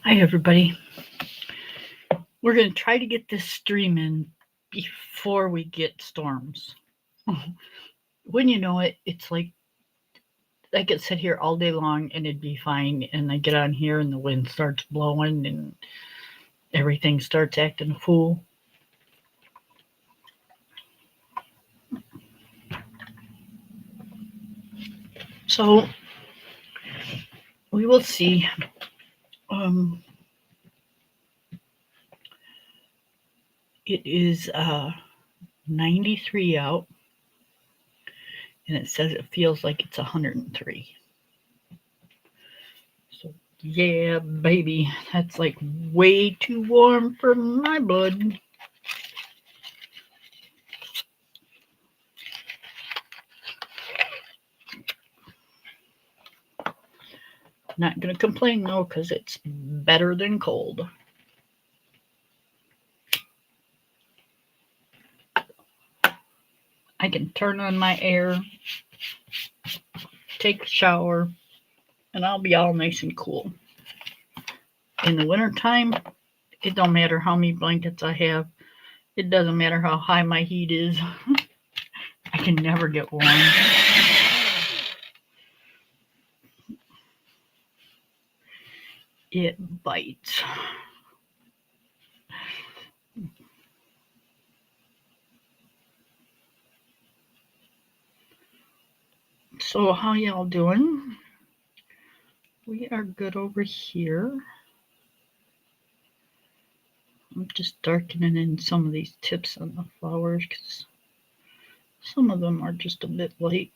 Hi, everybody. We're going to try to get this stream in before we get storms. When you know it, it's like I could sit here all day long and it'd be fine. And I get on here and the wind starts blowing and everything starts acting a fool. So we will see. Um, it is 93 out, and it says it feels like it's 103. So yeah, baby, that's like way too warm for my blood. Not gonna complain though, because it's better than cold. I can turn on my air, take a shower, and I'll be all nice and cool. In the wintertime, it don't matter how many blankets I have. It doesn't matter how high my heat is. I can never get warm. It bites. So how y'all doing? We are good over here. I'm just darkening in some of these tips on the flowers because some of them are just a bit light.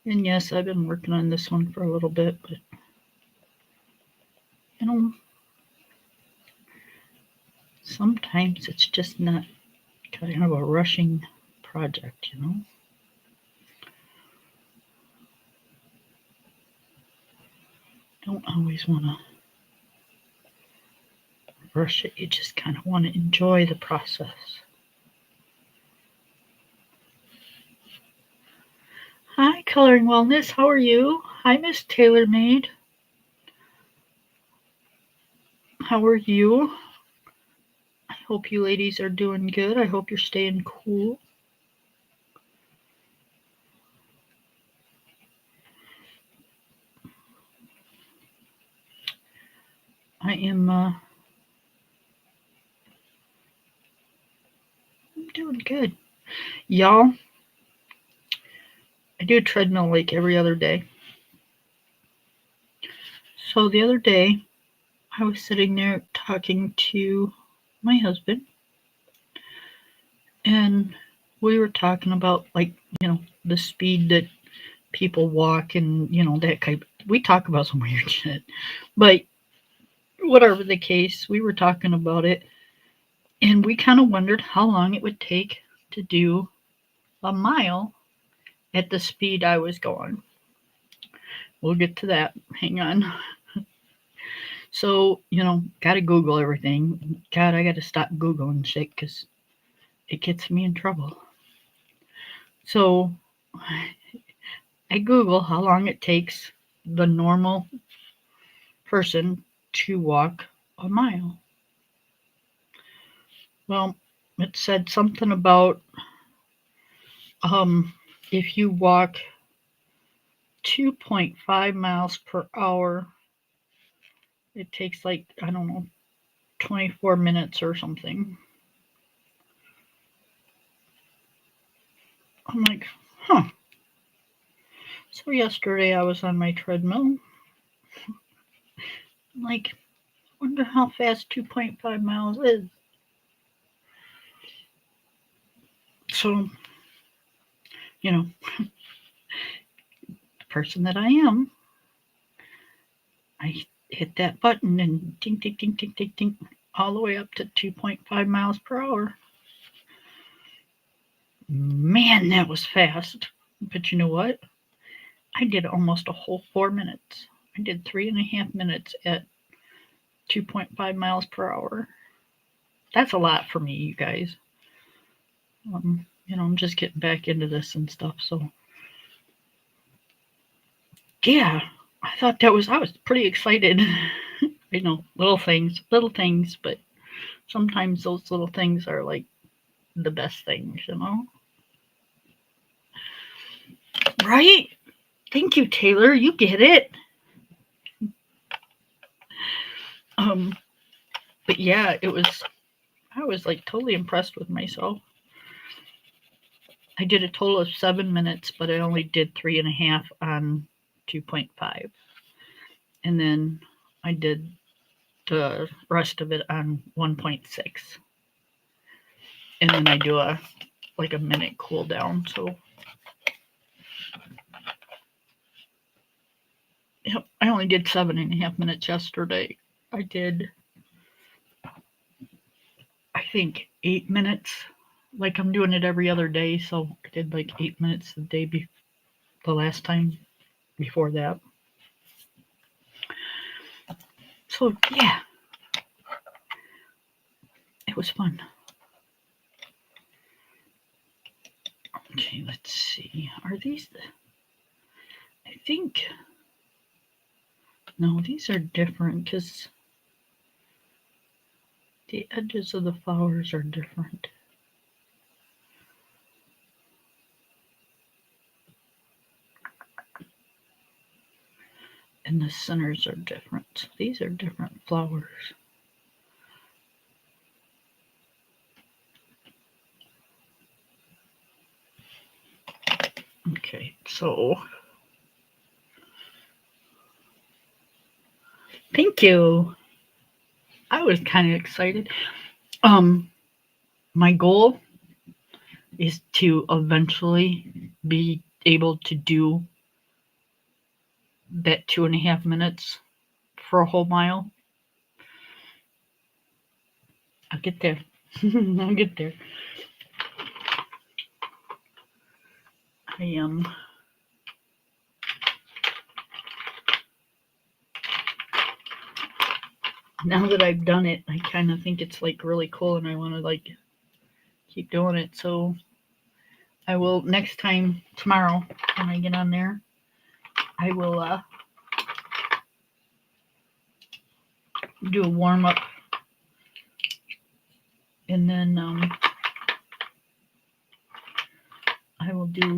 And yes, I've been working on this one for a little bit, but you know, sometimes it's just not kind of a rushing project, you know. Don't always want to rush it. You just kind of want to enjoy the process. Hi, Coloring Wellness. How are you? Hi, Miss Taylor Made. How are you? I hope you ladies are doing good. I hope you're staying cool. I am I'm doing good. Y'all, I do a treadmill like every other day. So the other day, I was sitting there talking to my husband, and we were talking about, like, you know, the speed that people walk and, you know, that kind of, we talk about some weird shit. But whatever the case, we were talking about it, and we kind of wondered how long it would take to do a mile at the speed I was going. We'll get to that. Hang on. So, you know, gotta Google everything. God, I gotta stop Googling shit because it gets me in trouble. So, I Google how long it takes the normal person to walk a mile. Well, it said something about if you walk 2.5 miles per hour, it takes like, I don't know, 24 minutes or something. I'm like, huh. So yesterday I was on my treadmill. I'm like, wonder how fast 2.5 miles is. So, you know, the person that I am, I hit that button and ding, ding, ding, ding, ding, ding, all the way up to 2.5 miles per hour. Man, that was fast. But you know what? I did almost a whole 4 minutes. I did 3.5 minutes at 2.5 miles per hour. That's a lot for me, you guys. You know, I'm just getting back into this and stuff. So, yeah, I was pretty excited. You know, little things, but sometimes those little things are like the best things, you know? Right? Thank you, Taylor. You get it. Um, but yeah, I was like totally impressed with myself. I did a total of 7 minutes, but I only did 3.5 on 2.5. And then I did the rest of it on 1.6. And then I do a minute cool down. So yep, I only did 7.5 minutes yesterday. I did, I think, 8 minutes. Like I'm doing it every other day, so I did like 8 minutes the last time before that. So yeah, it was fun. Okay, let's see. Are these I think no, these are different because the edges of the flowers are different. And the centers are different. These are different flowers. Okay, so thank you. I was kind of excited. Um, my goal is to eventually be able to do that 2.5 minutes for a whole mile. I'll get there. I'll get there. I am. Now that I've done it, I kind of think it's like really cool, and I want to like keep doing it. So I will next time tomorrow when I get on there. I will do a warm up, and then I will do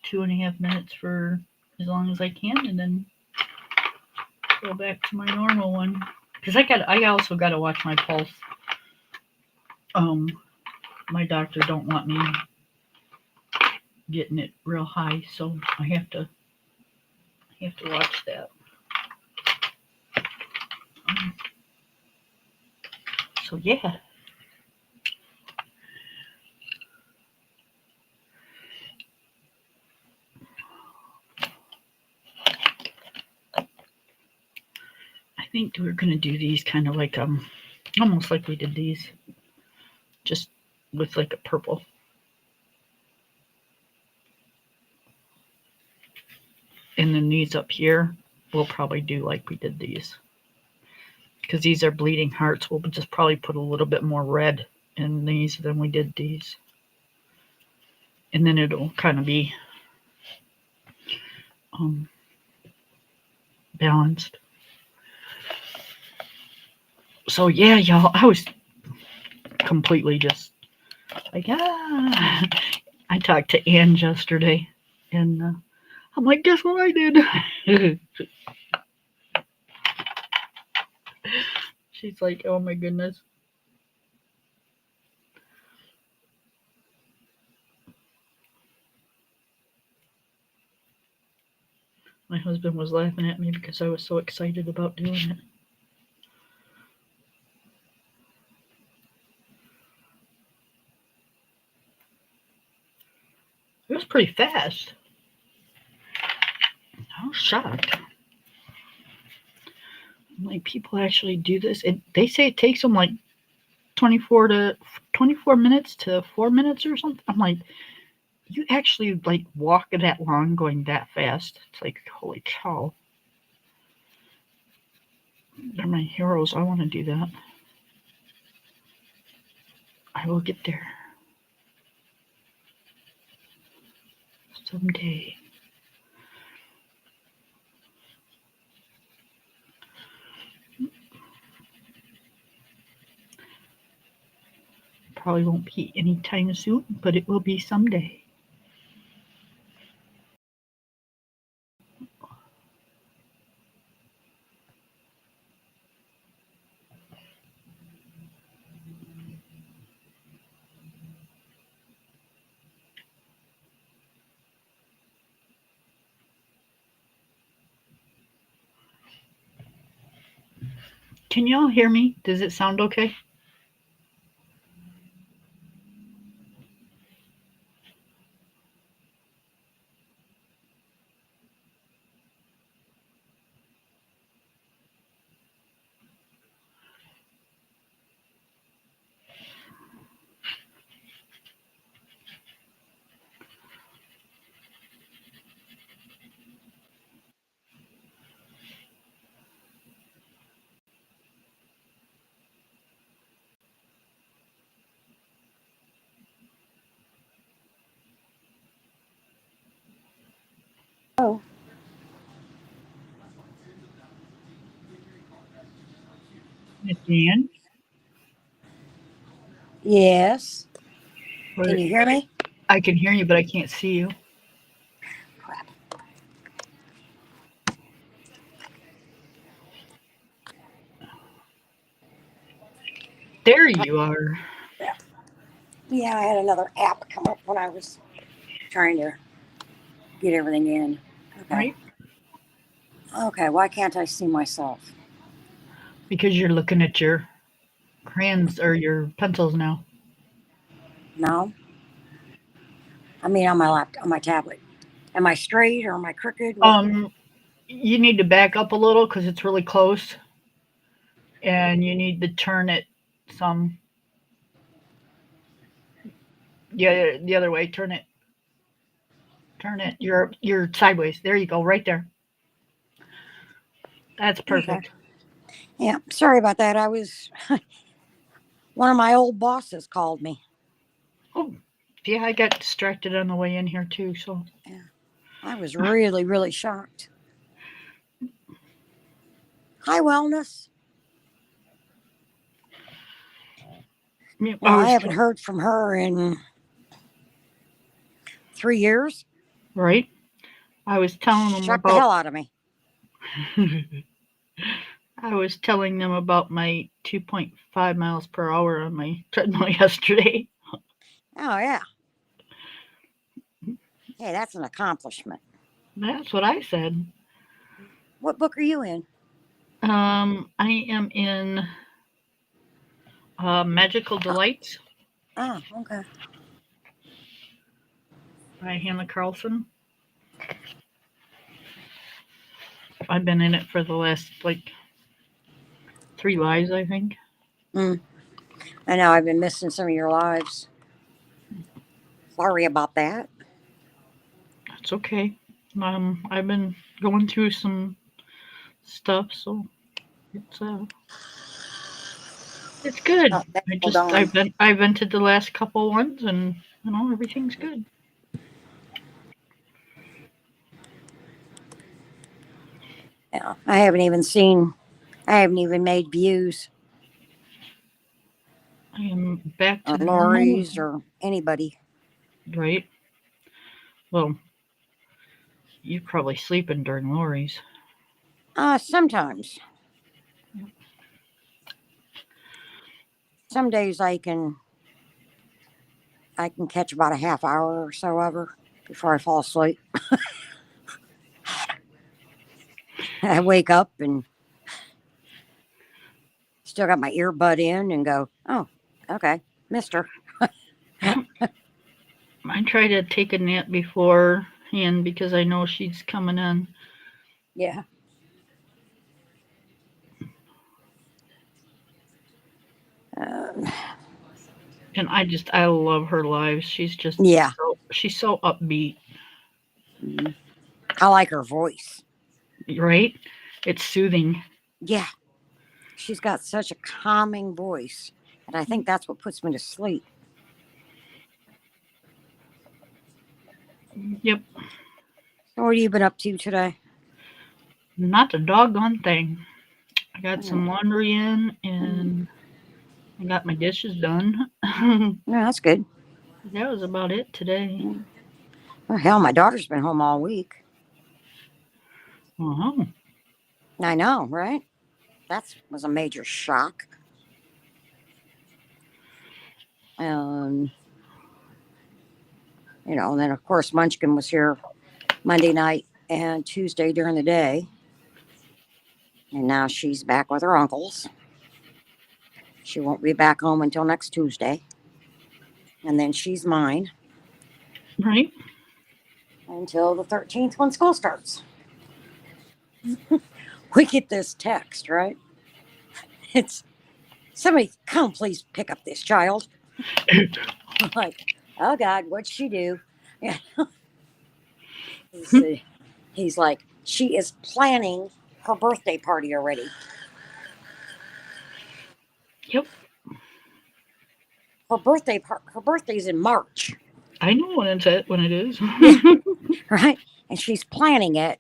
2.5 minutes for as long as I can, and then go back to my normal one. Because I also got to watch my pulse. My doctor don't want me getting it real high, so I have to watch that. So yeah. I think we're gonna do these kind of like almost like we did these, just with like a purple. And then these up here, we'll probably do like we did these. Because these are bleeding hearts, we'll just probably put a little bit more red in these than we did these. And then it'll kind of be balanced. So yeah, y'all, I was completely just like, I talked to Ange yesterday, and I'm like, guess what I did? She's like, oh my goodness. My husband was laughing at me because I was so excited about doing it. It was pretty fast. I was shocked. Like, people actually do this. They say it takes them like 24 minutes to 4 minutes or something. I'm like, you actually like walk that long going that fast? It's like, holy cow. They're my heroes. I want to do that. I will get there someday. Probably won't be anytime soon, but it will be someday. Can y'all hear me? Does it sound okay? Oh, Miss Ann? yes. Can Or you hear me? I can hear you, but I can't see you. Crap. There you are. Yeah. Yeah, I had another app come up when I was trying to get everything in. Okay. Right? Okay, why can't I see myself? Because you're looking at your crayons or your pencils now. No? I mean on my laptop, on my tablet. Am I straight or am I crooked? What? You need to back up a little because it's really close, and you need to turn it some. Yeah, the other way. Turn it. Turn it. You're sideways. There you go. Right there. That's Okay. perfect. Yeah, sorry about that. I was one of my old bosses called me. Oh, yeah. I got distracted on the way in here too. So Yeah. I was really, really shocked. Hi, Wellness. yeah, Well, I haven't heard from her in 3 years. right. I was telling them Shocked the about. hell out of me. I was telling them about my 2.5 miles per hour on my treadmill yesterday. Oh, yeah. Hey, that's an accomplishment. That's what I said. What book are you in? I am in Magical Delights Oh, okay. by Hannah Carlson. I've been in it for the last like 3 lives, I think. Mm. I know I've been missing some of your lives. Sorry about that. That's okay. I've been going through some stuff, so it's uh, it's good. Oh, hold on. I vented the last couple ones, and everything's good. Yeah, I haven't even made views I am back to on normal, Lori's or anybody. right? Well, you're probably sleeping during Lori's. Sometimes. Some days I can catch about a half hour or so of her before I fall asleep. I wake up and still got my earbud in and go, oh, okay, Mister. Yeah, I try to take a nap beforehand because I know she's coming in. Yeah. Um, And I love her lives. yeah. She's so upbeat, Mhm. I like her voice. right? It's soothing. Yeah. She's got such a calming voice. And I think that's what puts me to sleep. Yep, So what have you been up to today? not a doggone thing. I got Mm, some laundry in, mm. and I got my dishes done. Yeah, that's good. That was about it today. Well, hell, my daughter's been home all week. Oh, I know, right? That was a major shock. Um, and then of course Munchkin was here Monday night and Tuesday during the day, and now she's back with her uncles. She won't be back home until next Tuesday, and then she's mine right. until the 13th when school starts. We get this text, right? It's somebody come please pick up this child. I'm like, oh God, what'd she do? Yeah. He's like, she is planning her birthday party already. Yep. Her birthday's in March, I know when it is. yeah, right? And she's planning it,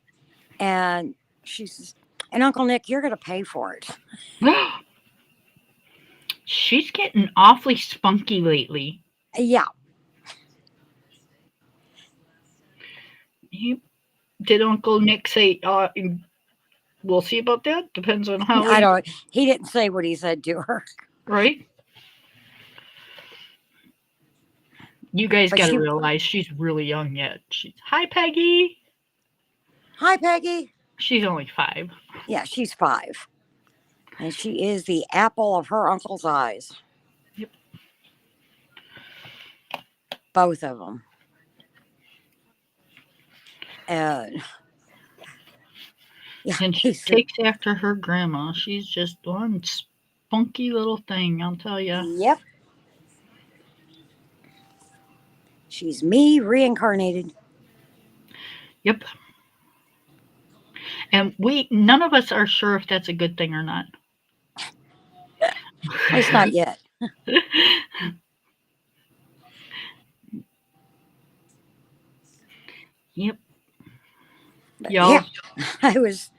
and she says, and Uncle Nick, you're going to pay for it. She's getting awfully spunky lately. Yeah, He, did Uncle Nick say, we'll see about that? Depends on how I he, don't. He didn't say what he said to her, right? You guys but got to she. realize she's really young yet. Hi, Peggy. Hi, Peggy. She's only 5. Yeah, she's 5, and she is the apple of her uncle's eyes. Yep. Both of them. And yeah, And he she said, takes after her grandma. She's just one spunky little thing, I'll tell you. "Yep, she's me reincarnated." Yep. And none of us are sure if that's a good thing or not. At least not yet. Yep. But yeah, Y'all, I was.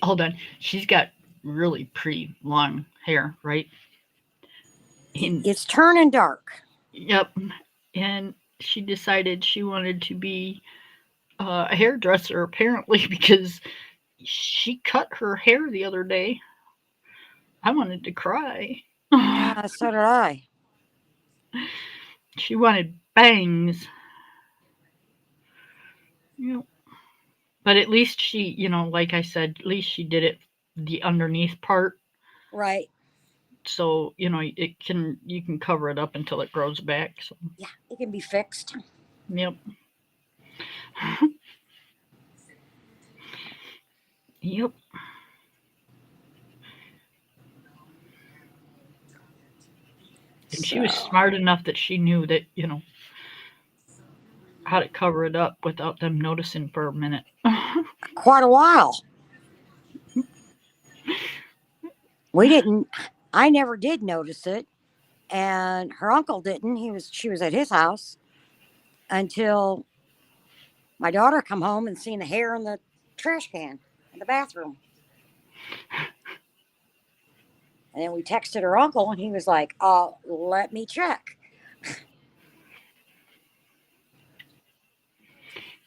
hold on. She's got really pretty long hair, right? And It's turning dark. yep. And she decided she wanted to be a hairdresser apparently because she cut her hair the other day. I wanted to cry. Yeah, so did I. She wanted bangs. You know, but at least she, like I said, at least she did it the underneath part. Right. So, you can cover it up until it grows back. So, Yeah, it can be fixed. yep. Yep. And she was So smart enough that she knew that, how to cover it up without them noticing for a minute. quite a while. We didn't. I never did notice it, and her uncle didn't. She was at his house until my daughter come home and seen the hair in the trash can in the bathroom. And then we texted her uncle, and he was like, let me check."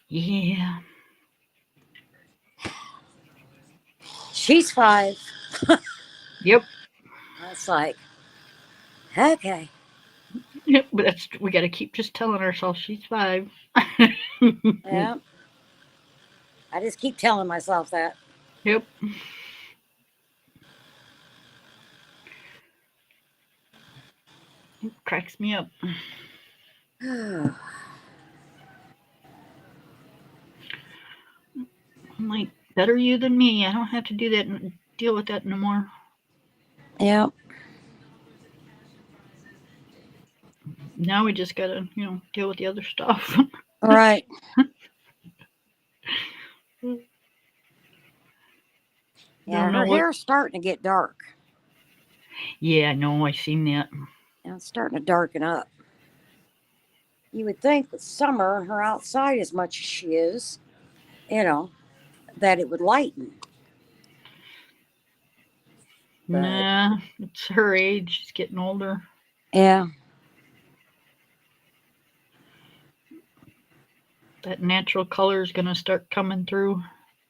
Yeah. She's 5. Yep. It's like, okay. Yep. But we got to keep just telling ourselves she's 5. Yeah. I just keep telling myself that. Yep. It cracks me up. I'm like, better you than me. I don't have to do that and deal with that no more. Yeah. Now we just gotta, deal with the other stuff. All right. Yeah, Don't know her what. hair's starting to get dark. Yeah, no, I seen that. Yeah, it's starting to darken up. You would think with summer and her outside as much as she is, you know, that it would lighten. But Nah, it's her age. She's getting older. yeah, That natural color is gonna start coming through.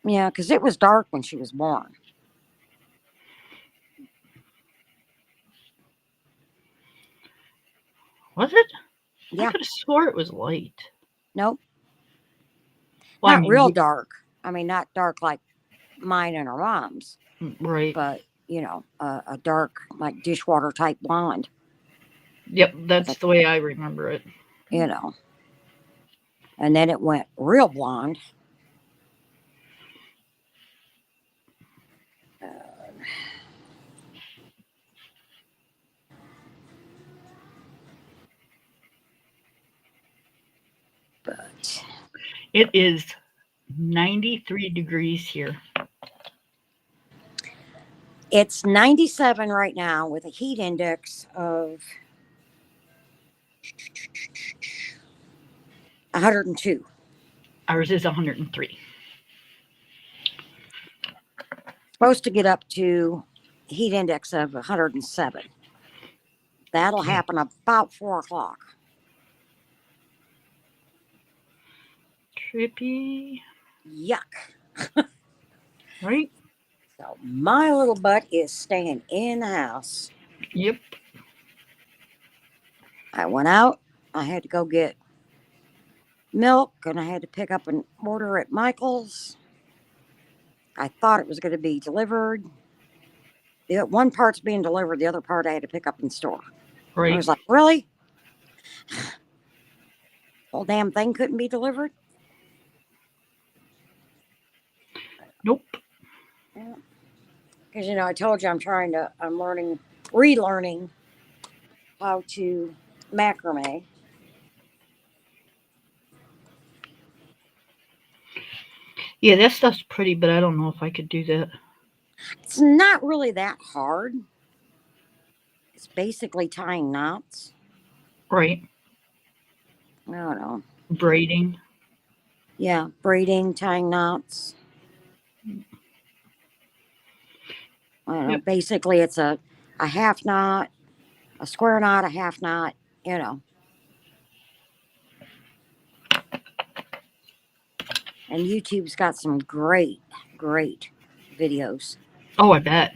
yeah, because it was dark when she was born. Was it? I Yeah, could have swore it was light. nope, Well, I not mean, real dark. I mean, not dark like mine and her mom's, right. but a dark like dishwater type blonde Yep, with a that's the way I remember it. you know. And then it went real blonde. Uh, but It is 93 degrees here. it's 97 right now with a heat index of 102. Ours is 103. Supposed to get up to heat index of 107. That'll Okay. happen about 4 o'clock. Trippy. Yuck. Right? So my little butt is staying in the house. Yep. I went out. I had to go get milk and I had to pick up an order at Michael's. I thought it was going to be delivered. The one part's being delivered, the other part I had to pick up in store. I Right. was like, really? Whole damn thing couldn't be delivered? Nope. Yeah. Because, I told you I'm relearning how to macrame. Yeah, that stuff's pretty, but I don't know if I could do that. It's not really that hard. It's basically tying knots. Right. I don't know. Braiding. Yeah, braiding, tying knots. I don't know. Yep. Basically, it's a half knot, a square knot, a half knot, you know. And YouTube's got some great, great videos. Oh, I bet.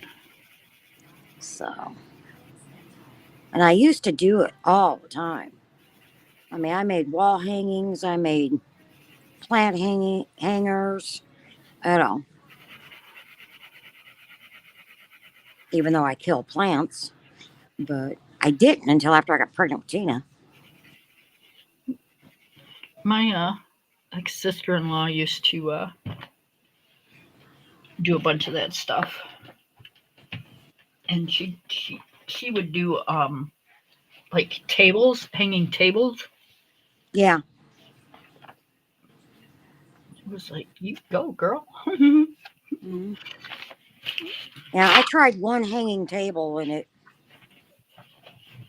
So, and I used to do it all the time. I mean, I made wall hangings, I made plant hangers, you know, even though I kill plants. But I didn't until after I got pregnant with Tina. My like sister-in-law used to do a bunch of that stuff, and she would do like tables, hanging tables. Yeah. It was like, you go, girl. Mm-hmm. Yeah, I tried one hanging table and it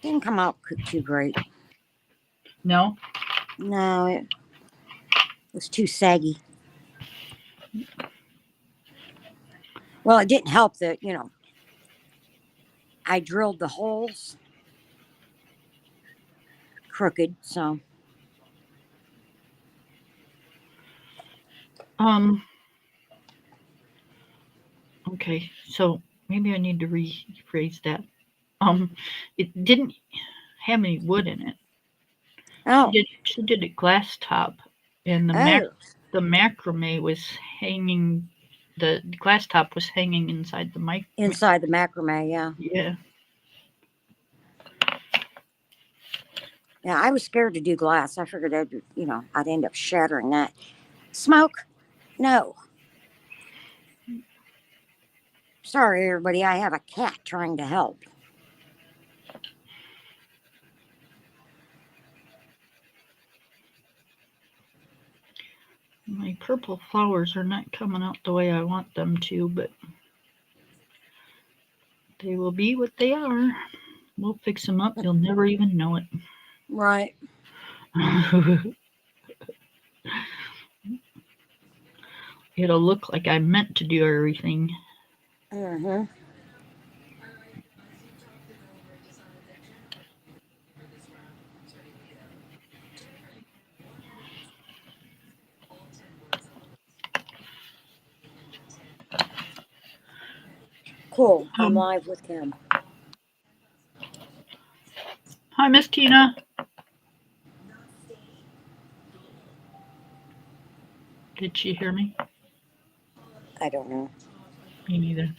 didn't come out too great. No. No, it was too saggy. Well, it didn't help that, I drilled the holes crooked, so Um. Okay. So maybe I need to rephrase that. Um. It didn't have any wood in it. She oh, did. She did a glass top, and oh, the macrame was hanging. The glass top was hanging inside the mic. inside the macrame, yeah. Yeah. Yeah, I was scared to do glass. I figured I'd end up shattering that. Smoke? No. Sorry, everybody. I have a cat trying to help. My purple flowers are not coming out the way I want them to, but they will be what they are. We'll fix them up. You'll never even know it. Right. It'll look like I meant to do everything. Mm-hmm. Cool. I'm Um, live with Kim. Hi, Miss Tina. Did she hear me? I don't know. Me neither.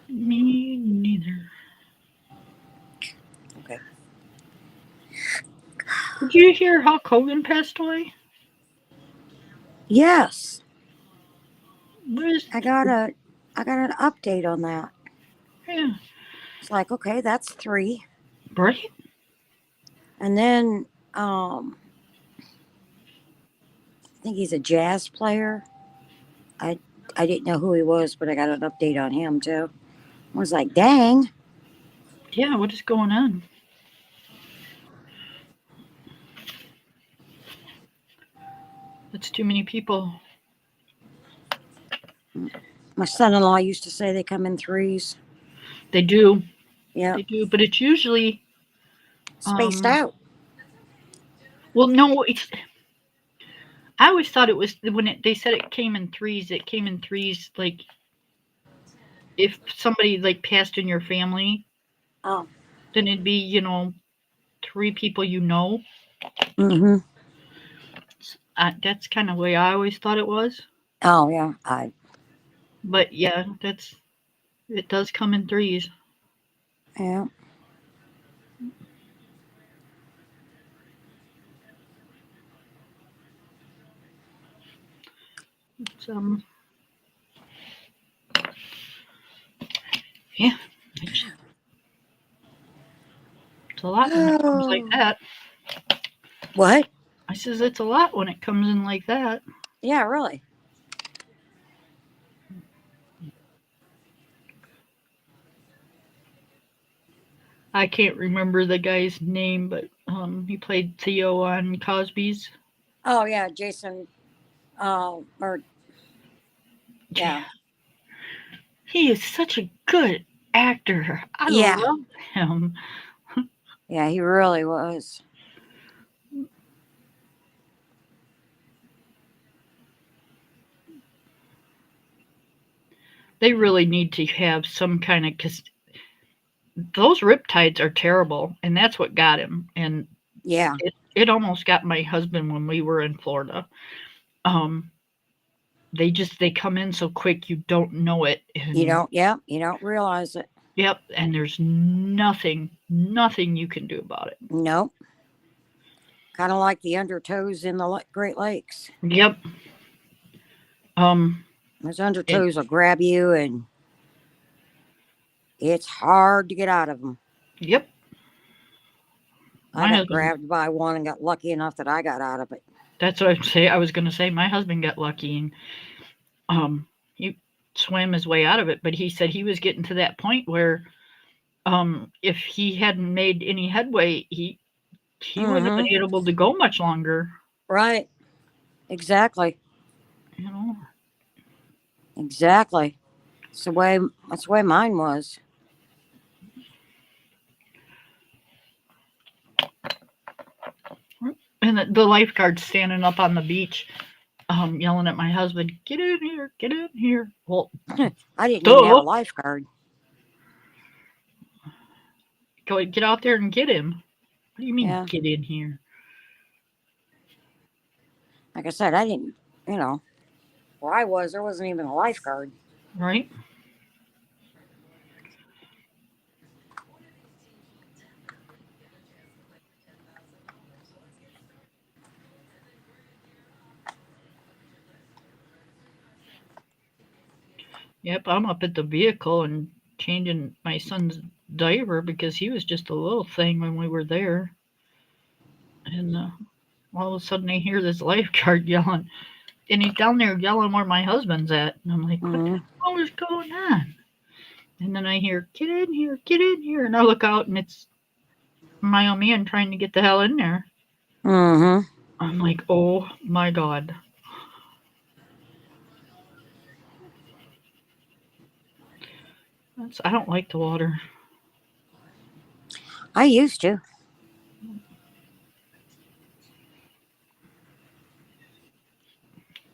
Me neither. Okay. Did you hear Hulk Hogan passed away? Yes, Where's, I got an update on that. yeah, It's like, okay, that's 3. right? And then I think he's a jazz player. I I didn't know who he was, but I got an update on him too. I was like, dang. Yeah, what is going on? That's too many people. My son-in-law used to say they come in 3s. They do. Yep. They do, but it's usually Spaced um out. well no, it's I always thought it was when they said it came in threes, it came in threes like if somebody like passed in your family, Oh. then it'd be, 3 people you know. Mm-hmm. That's kind of the way I always thought it was. Oh yeah. But yeah, it does come in threes. Yeah. It's, yeah, it's a lot when it comes like Oh. that. What? I says it's a lot when it comes in like that. Yeah, really. I can't remember the guy's name, but he played Theo on Cosby's. Oh yeah, Jason. Or yeah, He is such a good actor. I yeah, love him. yeah. He really was. They really need to have some kind of because those riptides are terrible, and that's what got him. And Yeah. it almost got my husband when we were in Florida. Um, they come in so quick you don't know it, You and don't. Yeah. You don't realize it. yep, and there's nothing you can do about it. Nope. Kind of like the undertows in the Great Lakes. Yep. Um, Those and undertows will grab you, and it's hard to get out of them. yep, I my got husband. grabbed by one and got lucky enough that I got out of it. That's what I was gonna say. My husband got lucky, and he swam his way out of it. But he said he was getting to that point where if he hadn't made any headway, he wouldn't have Mm-hmm. been able to go much longer. Right. Exactly. You know, Exactly. It's the way. That's the way mine was. and the lifeguard standing up on the beach, yelling at my husband, "Get in here! Get in here!" Well, I didn't even have a duh, lifeguard. go get out there and get him. What do you mean, Yeah. get in here? Like I said, I didn't. You know, where I was, there wasn't even a lifeguard. Right? Yep, I'm up at the vehicle and changing my son's diaper because he was just a little thing when we were there. And all of a sudden, I hear this lifeguard yelling, and he's down there yelling where my husband's at. And I'm like, what the Mm-hmm. hell is going on? And then I hear, get in here. And I look out, and it's my old man trying to get the hell in there. Mm-hmm. I'm like, oh my God. I don't like the water. I used to.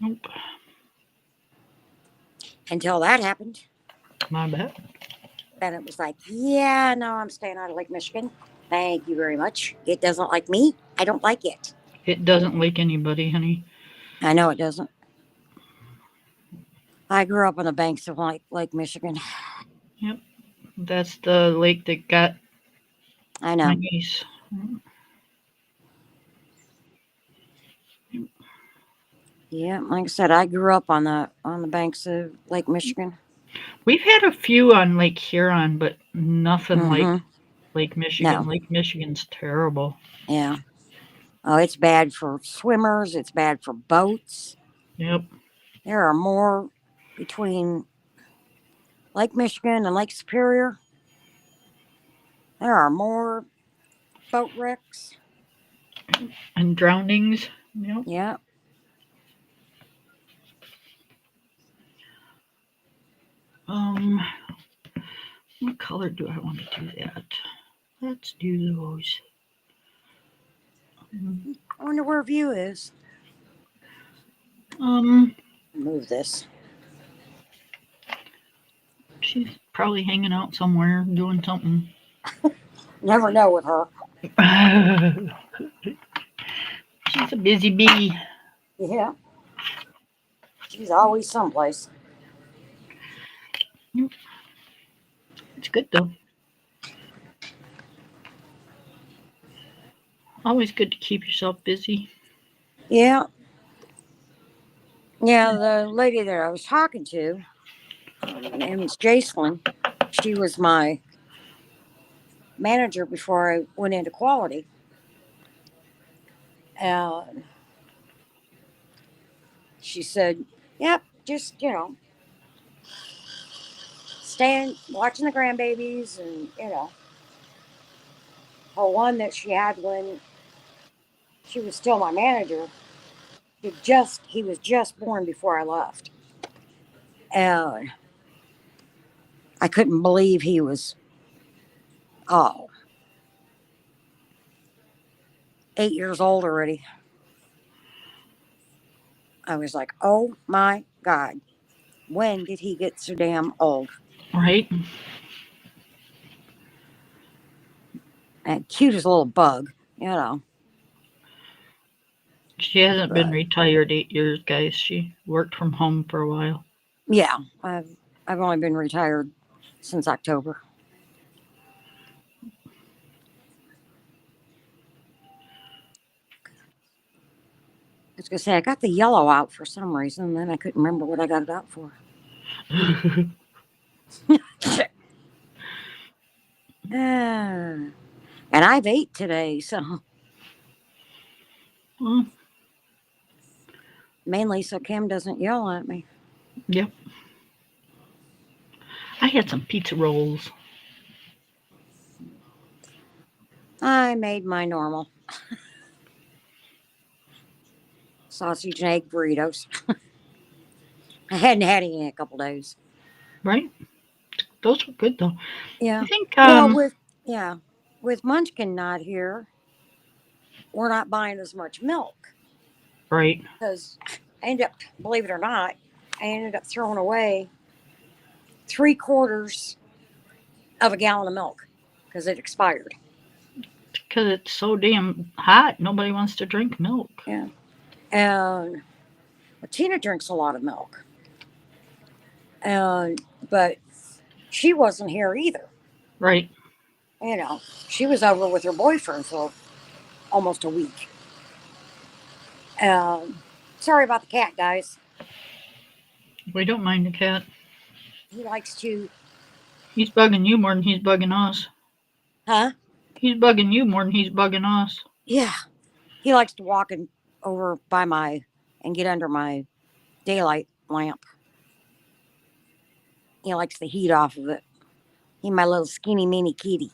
Nope. until that happened. My bad. Then it was like, yeah, no, I'm staying out of Lake Michigan. Thank you very much. It doesn't like me. I don't like it. It doesn't like anybody, honey. I know it doesn't. I grew up on the banks of Lake Michigan. Yep. That's the lake that got I my know. niece. Yeah, like I said, I grew up on the banks of Lake Michigan. We've had a few on Lake Huron, but nothing like Mm-hmm. Lake Michigan. No. Lake Michigan's terrible. Yeah. Oh, it's bad for swimmers. It's bad for boats. Yep. There are more between Lake Michigan and Lake Superior. There are more boat wrecks. And drownings. Yep. Yeah. Um, what color do I want to do that? Let's do those. I wonder where View is. Um, Move this. she's probably hanging out somewhere doing something. Never know with her. She's a busy bee. Yeah. She's always someplace. It's good though. Always good to keep yourself busy. Yeah. Yeah, the lady that I was talking to, her name is Jacelyn. She was my manager before I went into quality. And she said, yep, just, staying, watching the grandbabies. And, her one that she had when she was still my manager, he was just born before I left. And I couldn't believe he was, oh, 8 years old already. I was like, oh my God, when did he get so damn old? Right? And cute as a little bug. She hasn't been But retired 8 years, guys. She worked from home for a while. yeah, I've only been retired since October. I was gonna say I got the yellow out for some reason, and then I couldn't remember what I got it out for. And I've ate today, so Well, mainly so Kim doesn't yell at me. yep. I had some pizza rolls. I made my normal sausage and egg burritos. I hadn't had any in a couple days. Right? Those were good though. I Yeah. think Well, with Munchkin not here, we're not buying as much milk right. because I ended up, believe it or not, I ended up throwing away 3/4 of a gallon of milk because it expired. Because it's so damn hot, nobody wants to drink milk. Yeah. And Tina drinks a lot of milk. But she wasn't here either. Right. She was over with her boyfriend for almost a week. Sorry about the cat, guys. We don't mind the cat. He likes to, He's bugging you more than he's bugging us. huh? He's bugging you more than he's bugging us. Yeah. He likes to walk over by and get under my daylight lamp. He likes the heat off of it. He's my little skinny mini kitty.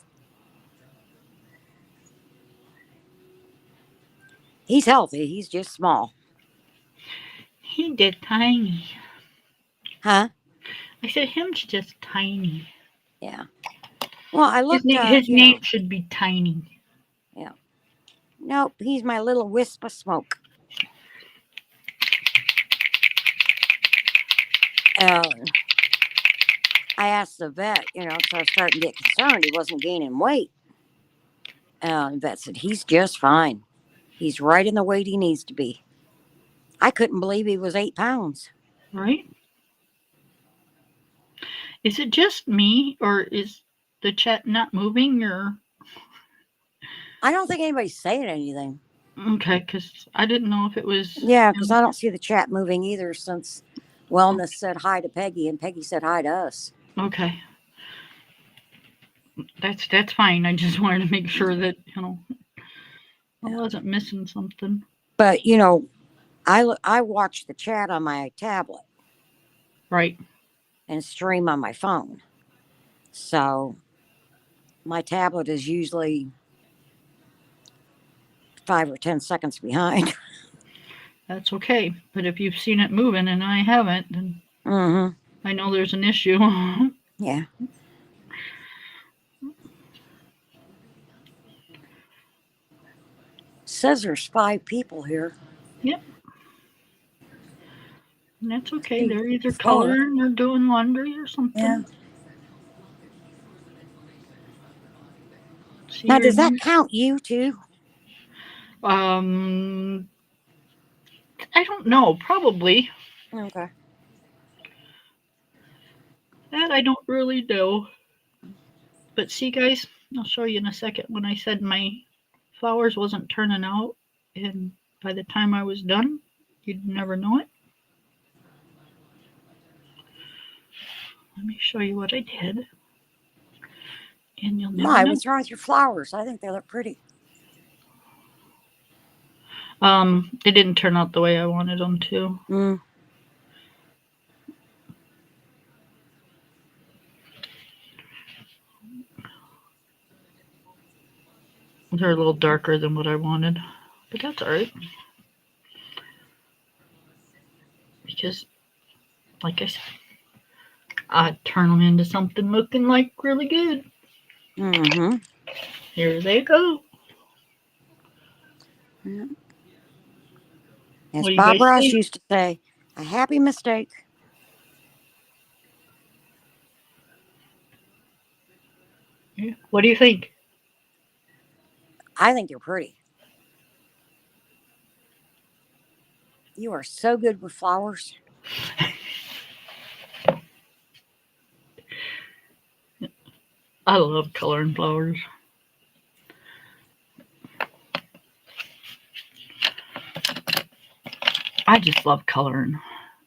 He's healthy. He's just small. He did tiny. Huh? I said him's just tiny. Yeah. Well, I His looked, name, his name should be Tiny. yeah. Nope, he's my little wisp of smoke. And I asked the vet, because I was starting to get concerned he wasn't gaining weight. And the vet said, he's just fine. He's right in the weight he needs to be. I couldn't believe he was 8 pounds. Right? Is it just me, or is the chat not moving, or I don't think anybody's saying anything. okay? Because I didn't know if it was. Yeah, because I don't see the chat moving either since Wellness said hi to Peggy and Peggy said hi to us. Okay, that's fine. I just wanted to make sure that I wasn't missing something. But, I watch the chat on my tablet Right. and stream on my phone. So my tablet is usually 5 or 10 seconds behind. That's okay. But if you've seen it moving and I haven't, then Mm-hmm. I know there's an issue. Yeah. Says there's 5 people here. Yep. And that's okay. Hey, They're either slow it. coloring or doing laundry or something. Yeah. See, Now, does that count you too? I don't know. Probably. Okay. That I don't really know. But see, guys, I'll show you in a second. When I said my flowers wasn't turning out, and by the time I was done, you'd never know it. Let me show you what I did. And you'll never Why? know. What's wrong with your flowers? I think they look pretty. They didn't turn out the way I wanted them to. Mm. They're a little darker than what I wanted, but that's all right. Because, like I said, I'd turn them into something looking like really good. Mm-hmm. Here they go. Yeah. What As do you Bob guys Ross think? used to say, a happy mistake. Yeah. What do you think? I think you're pretty. You are so good with flowers. I love coloring flowers. I just love coloring.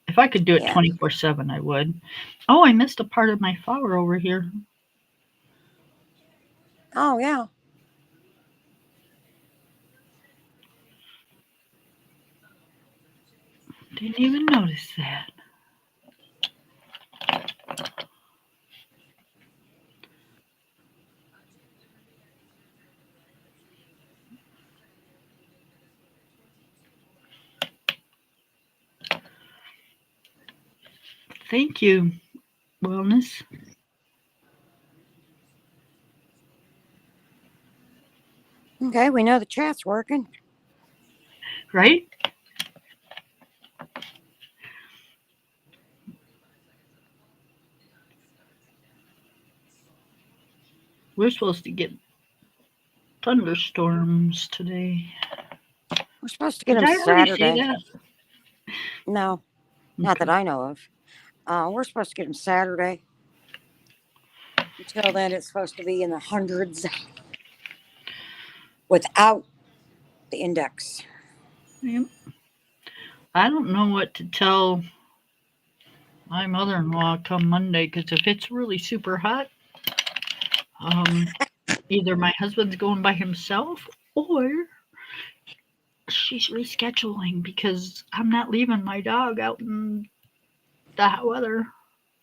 If I could do it Yeah. 24/7, I would. Oh, I missed a part of my flower over here. Oh, yeah. Didn't even notice that. Thank you, Wellness. Okay, we know the chat's working. Right? We're supposed to get thunderstorms today. We're supposed to get Did them I already say Saturday. that? No, not that Okay. I know of. We're supposed to get them Saturday. Until then, it's supposed to be in the hundreds without the index. Yep. I don't know what to tell my mother-in-law come Monday because if it's really super hot, um, either my husband's going by himself or she's rescheduling because I'm not leaving my dog out in the hot weather.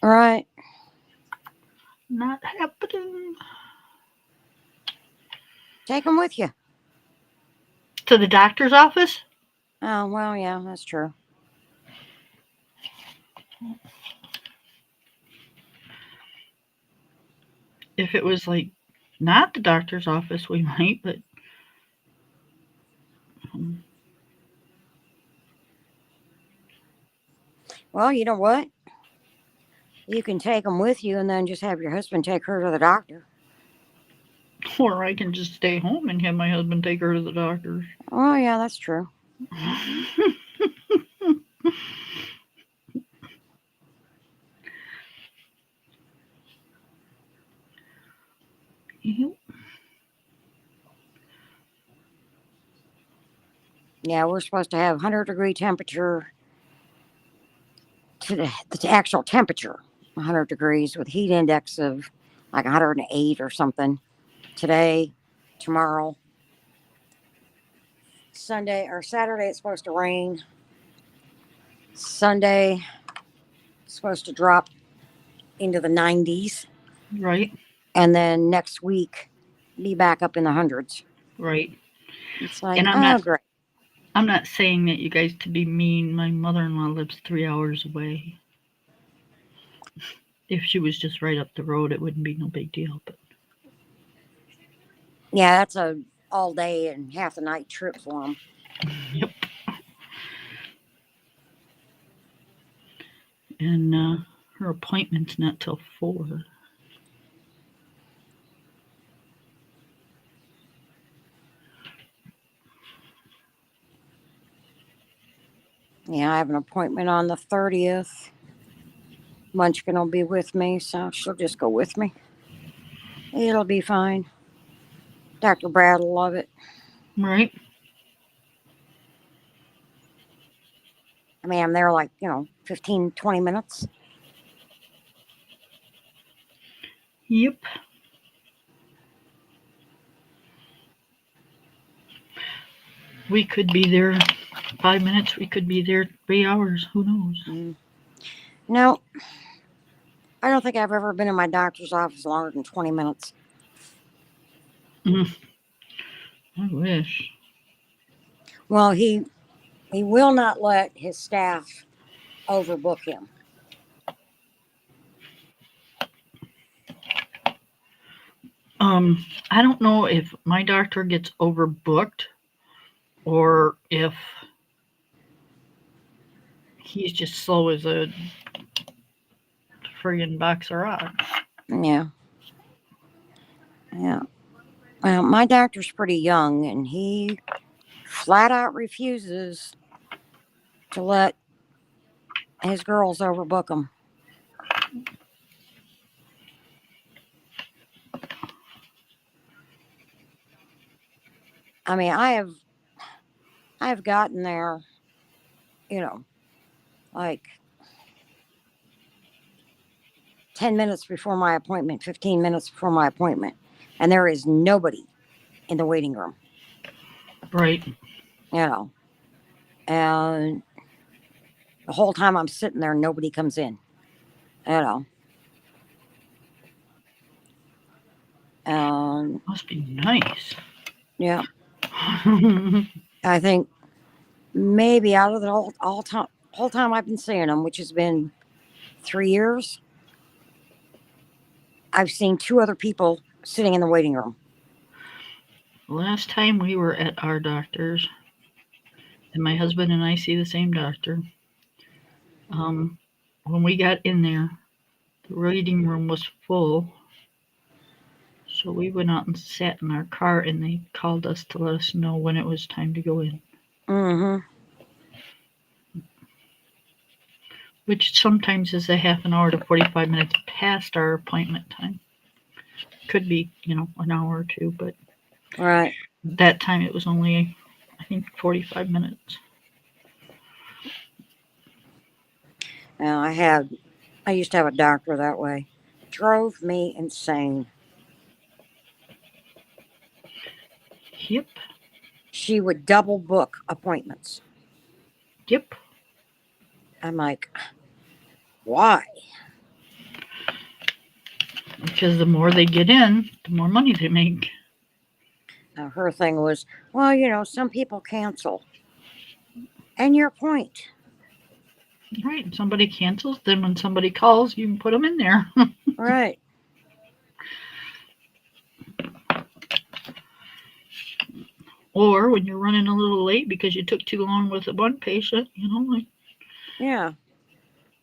All right. Not happening. Take them with you. To the doctor's office? Oh, well, yeah, that's true. If it was like not the doctor's office, we might, but um, Well, you know what? You can take them with you and then just have your husband take her to the doctor. Or I can just stay home and have my husband take her to the doctor. Oh, yeah, that's true. Yep. Yeah, we're supposed to have 100-degree temperature to the actual temperature, 100 degrees with heat index of like 108 or something. Today, tomorrow, Sunday or Saturday, it's supposed to rain. Sunday, it's supposed to drop into the 90s. Right. And then next week, be back up in the hundreds. Right. It's like, And oh, great. I'm not saying that you guys to be mean. My mother-in-law lives 3 hours away. If she was just right up the road, it wouldn't be no big deal. But Yeah, that's a all day and half the night trip for them. yep. And her appointment's not till 4. Yeah, I have an appointment on the 30th. Munchkin will be with me, so she'll just go with me. It'll be fine. Dr. Brad will love it. Right. I mean, I'm there like, 15, 20 minutes. Yep. We could be there 5 minutes. We could be there 3 hours. Who knows? No, I don't think I've ever been in my doctor's office longer than 20 minutes. I wish. Well, he will not let his staff overbook him. I don't know if my doctor gets overbooked or if he's just slow as a friggin' box of rocks. Yeah. Yeah. Well, my doctor's pretty young, and he flat out refuses to let his girls overbook him. I mean, I have gotten there, like 10 minutes before my appointment, 15 minutes before my appointment, and there is nobody in the waiting room. Right. And the whole time I'm sitting there, nobody comes in. Must be nice. Yeah. I think maybe out of the whole time I've been seeing him, which has been 3 years, I've seen 2 other people sitting in the waiting room. Last time we were at our doctor's, and my husband and I see the same doctor. When we got in there, the waiting room was full. So we went out and sat in our car, and they called us to let us know when it was time to go in. Mm-hmm. Which sometimes is a half an hour to 45 minutes past our appointment time. Could be, an hour or two, but Right. that time it was only, I think, 45 minutes. I used to have a doctor that way. Drove me insane. Yep. She would double book appointments. Yep. I'm like, why? Because the more they get in, the more money they make. Her thing was, well, some people cancel. And your point. Right. Somebody cancels, then when somebody calls, you can put them in there. Right. Or when you're running a little late because you took too long with one patient, Yeah.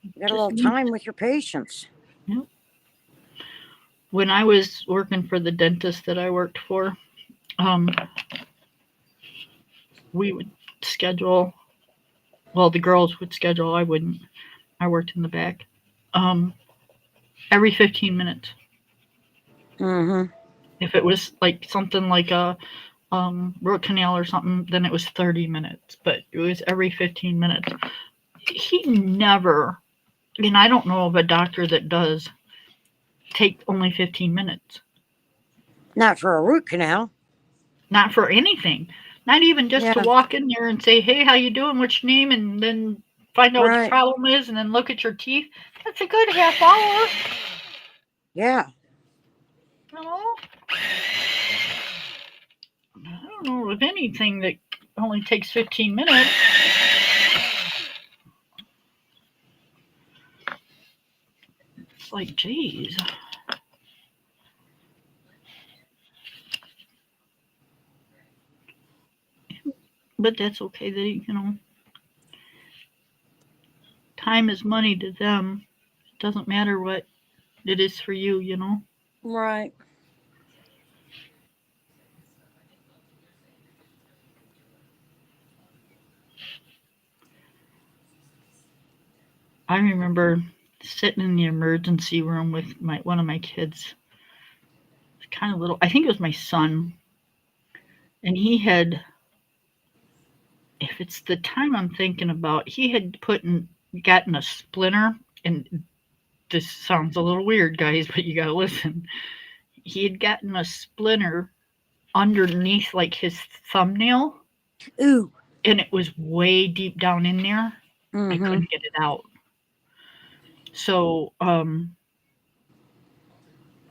You got a little time with your patients. Yep. When I was working for the dentist that I worked for, um, we would schedule. Well, the girls would schedule. I wouldn't. I worked in the back. Um, every 15 minutes. Mm-hmm. If it was like something like a root canal or something, then it was 30 minutes. But it was every 15 minutes. He never, and I don't know of a doctor that does take only 15 minutes. Not for a root canal. Not for anything. Not even just to Yeah. walk in there and say, "Hey, how you doing? What's your name?" and then find out what your Right. problem is and then look at your teeth. That's a good half hour. Yeah. You know? I don't know of anything that only takes 15 minutes. It's like, geez. But that's okay. Time is money to them. It doesn't matter what it is for you. Right. I remember sitting in the emergency room with one of my kids. Kind of little. I think it was my son, and he had. If it's the time I'm thinking about, he had gotten a splinter, and this sounds a little weird, guys, but you gotta listen. He had gotten a splinter underneath like his thumbnail, Ooh. and it was way deep down in there. I Mm-hmm. couldn't get it out. So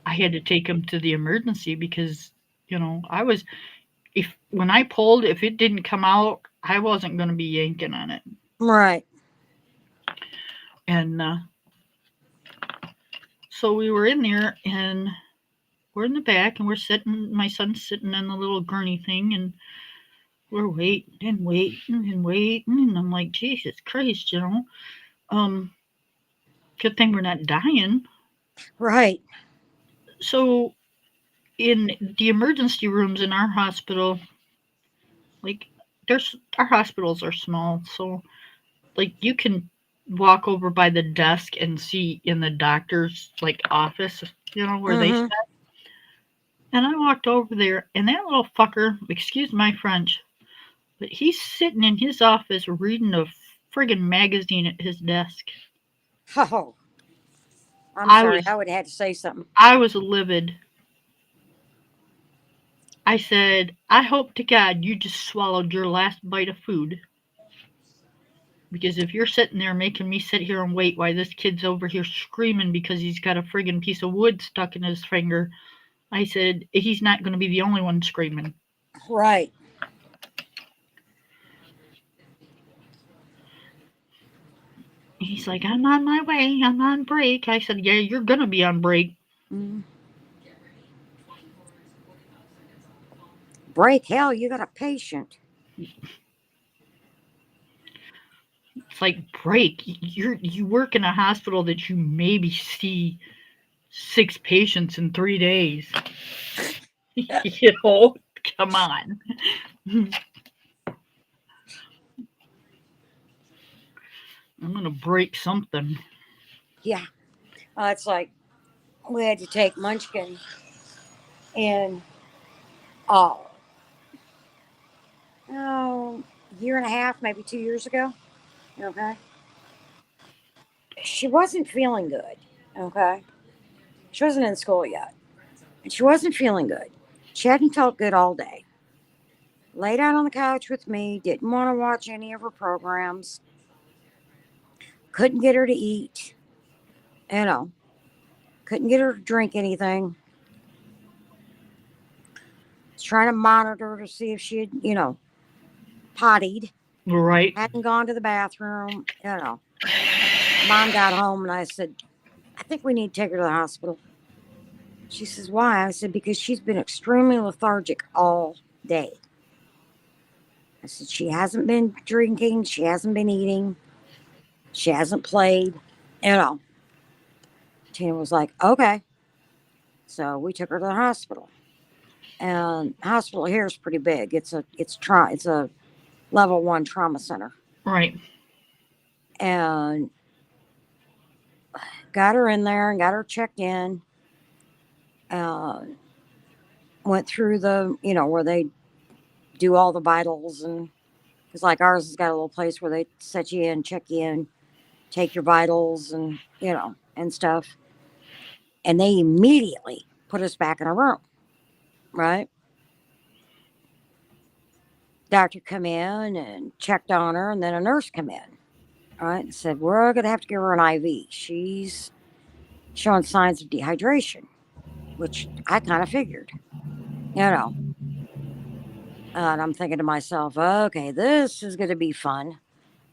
I had to take him to the emergency because, I was if when I pulled, if it didn't come out, I wasn't gonna be yanking on it. Right. And so we were in there and we're in the back and we're sitting my son's sitting in the little gurney thing and we're waiting and waiting and waiting and I'm like, Jesus Christ. Um good thing we're not dying. Right. So in the emergency rooms in our hospital, like there's our hospitals are small, so like you can walk over by the desk and see in the doctor's like office, where they Mm-hmm. sit. And I walked over there and that little fucker, excuse my French, but he's sitting in his office reading a friggin' magazine at his desk. Oh, I'm I sorry. was I would have had to say something. I was livid. I said, I hope to God you just swallowed your last bite of food. Because if you're sitting there making me sit here and wait while this kid's over here screaming because he's got a friggin' piece of wood stuck in his finger, I said, he's not going to be the only one screaming. Right. He's like, I'm on my way. I'm on break. I said, yeah, you're going to be on break. Mm. Break. Hell, you got a patient. It's like break. You work in a hospital that you maybe see 6 patients in 3 days. Come on. I'm gonna break something. Yeah. It's like we had to take Munchkin in, oh, oh, year and a half, maybe 2 years ago. Okay. She wasn't feeling good. Okay. She wasn't in school yet. And she wasn't feeling good. She hadn't felt good all day. Laid out on the couch with me, didn't want to watch any of her programs, couldn't get her to eat, you know, couldn't get her to drink anything. Was trying to monitor to see if she had, pottied, Right. hadn't gone to the bathroom. Mom got home and I said, I think we need to take her to the hospital. She says, why? I said, because she's been extremely lethargic all day. I said, she hasn't been drinking, she hasn't been eating, she hasn't played, you know. Tina was like, okay. So we took her to the hospital. And hospital here is pretty big. It's a level 1 trauma center. Right. And got her in there and got her checked in. Went through the, where they do all the vitals, and because like ours has got a little place where they set you in, check you in, take your vitals, and and stuff. And they immediately put us back in a room, right? Doctor come in and checked on her, and then a nurse come in, right, and said we're gonna have to give her an IV. She's showing signs of dehydration, which I kind of figured, you know. And I'm thinking to myself, okay, this is gonna be fun,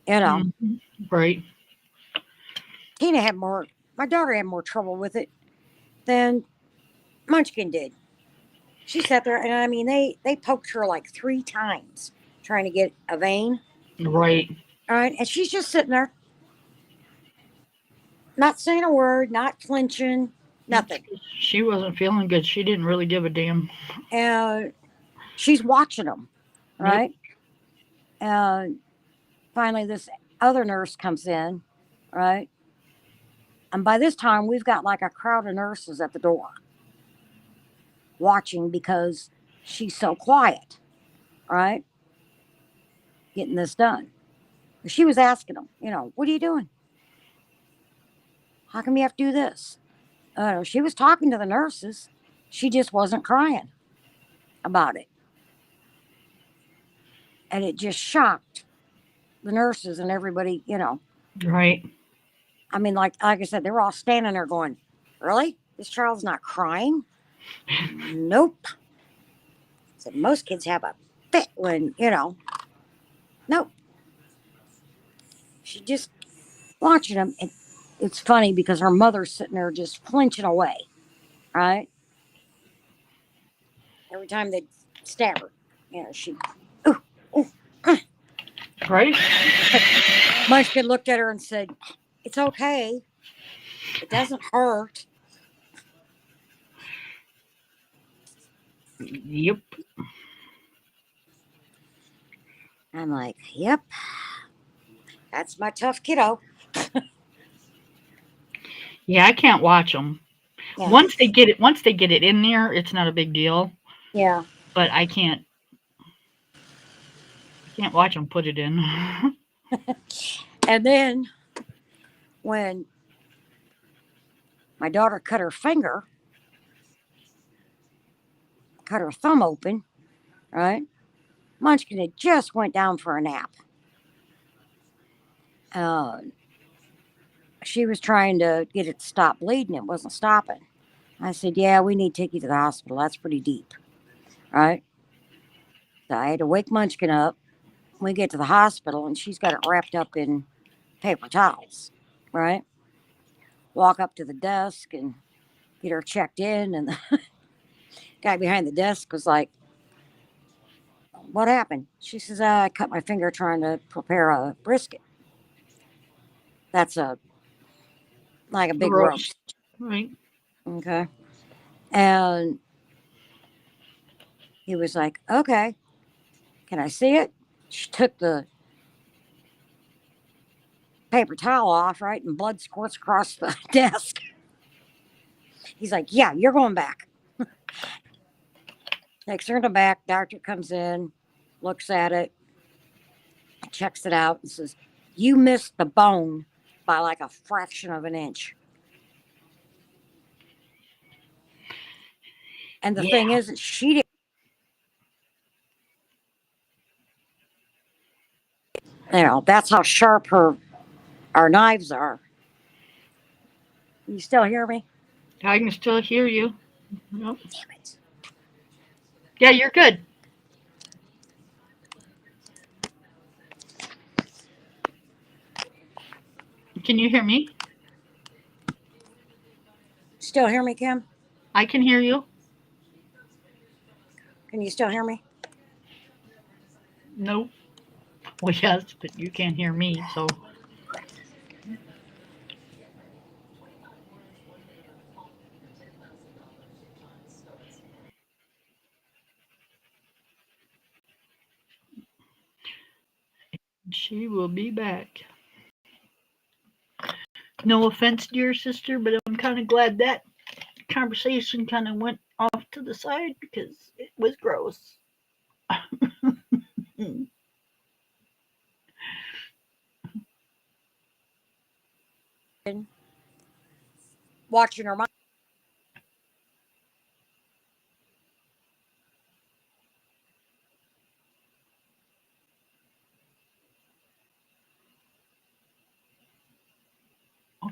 you know. Mhm. Right. Tina had more. My daughter had more trouble with it than Munchkin did. She sat there, and I mean, they poked her like 3 times trying to get a vein. Right. All right, and she's just sitting there, not saying a word, not flinching, nothing. She wasn't feeling good. She didn't really give a damn. And she's watching them, Yep. right? And finally, this other nurse comes in, right? And by this time, we've got like a crowd of nurses at the door watching because she's so quiet, right? Getting this done. She was asking them, what are you doing? How come you have to do this? She was talking to the nurses. She just wasn't crying about it. And it just shocked the nurses and everybody. Right. I mean, like I said, they were all standing there going, really? This child's not crying? Nope. Said most kids have a fit when. Nope. She just watching them. And it's funny because her mother's sitting there just flinching away, right? Every time they stab her, she, ooh, ooh. Right. Munchkin looked at her and said, it's okay. It doesn't hurt. Yep. I'm like, yep, that's my tough kiddo. Yeah, I can't watch them. Yeah. Once they get it in there, it's not a big deal. Yeah. But I can't watch them put it in. And then when my daughter cut her finger, cut her thumb open, right? Munchkin had just went down for a nap. Uh, she was trying to get it to stop bleeding. It wasn't stopping. I said, yeah, we need to take you to the hospital. That's pretty deep, right? So I had to wake Munchkin up. We get to the hospital, and she's got it wrapped up in paper towels, right? Walk up to the desk and get her checked in, and the guy behind the desk was like, what happened? She says, I cut my finger trying to prepare a brisket. That's like a big Roast. roast. Right. Okay. And he was like, okay, can I see it? She took the paper towel off, right? And blood squirts across the desk. He's like, yeah, you're going back. Takes her in the back. Doctor comes in, looks at it, checks it out, and says, you missed the bone by like a fraction of an inch. And the Yeah. thing is, she didn't. That's how sharp our knives are. You still hear me? I can still hear you. Yep. Damn it. Yeah, you're good. Can you hear me? Still hear me, Kim? I can hear you. Can you still hear me? No. Well, yes, but you can't hear me, so She will be back. No offense, dear sister, but I'm kind of glad that conversation kind of went off to the side because it was gross. Watching her mom.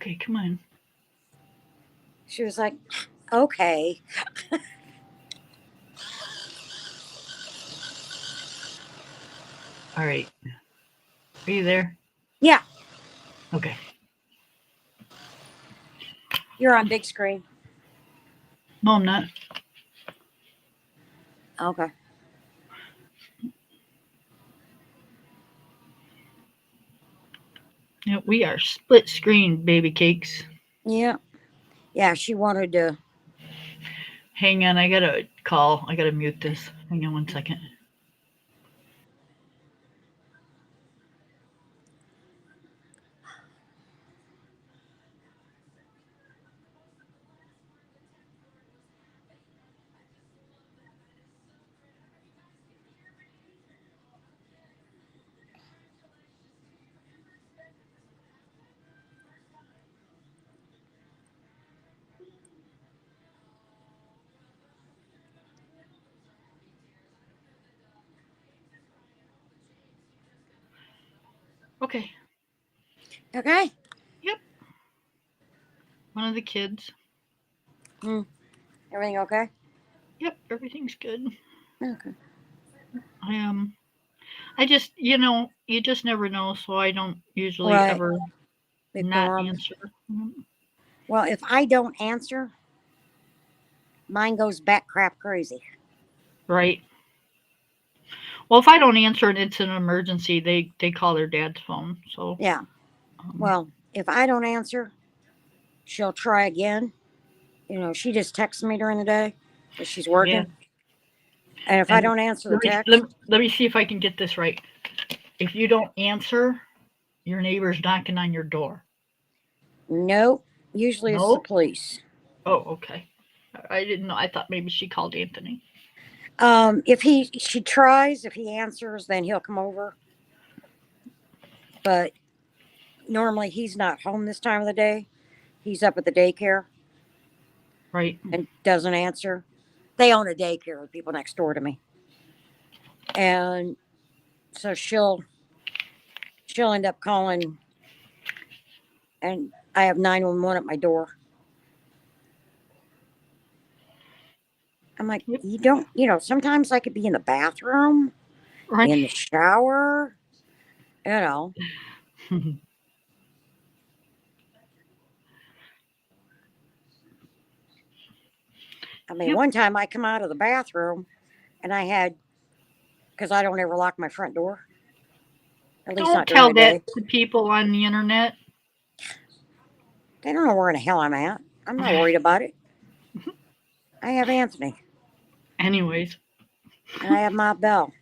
Okay, come on. She was like, okay. All right. Are you there? Yeah, Okay. you're on big screen. No, I'm not. Okay. Yeah, we are split screen, baby cakes. Yeah. Yeah, she wanted to. Hang on, I gotta call. I gotta mute this. Hang on one second. Okay. Okay. Yep. One of the kids. Everything okay? Yep, everything's good. Okay. I I just you just never know, so I don't usually Right. ever Big not mom. answer. Well, if I don't answer, mine goes back crap crazy. Right. Well, if I don't answer and it's an emergency, they call their dad's phone. So, Yeah. um, Well, if I don't answer, she'll try again. She just texts me during the day because she's yeah. working. And if I And don't answer the let me let, text, let me see if I can get this right. If you don't answer, your neighbor's knocking on your door. nope. Usually it's the No? police. Oh, okay. I didn't know. I thought maybe she called Anthony. If she tries, if he answers, then he'll come over. But normally he's not home this time of the day. He's up at the daycare Right. and doesn't answer. They own a daycare, the people next door to me. And so she'll end up calling, and I have 911 at my door. I'm like, Yep. you don't, sometimes I could be in the bathroom, Right. in the shower, you know. I mean, Yep. one time I come out of the bathroom and because I don't ever lock my front door, at least Don't not during tell the that day. to people on the internet. They don't know where in the hell I'm at. I'm not worried about it. I have Anthony Anyways. and I have my Bell.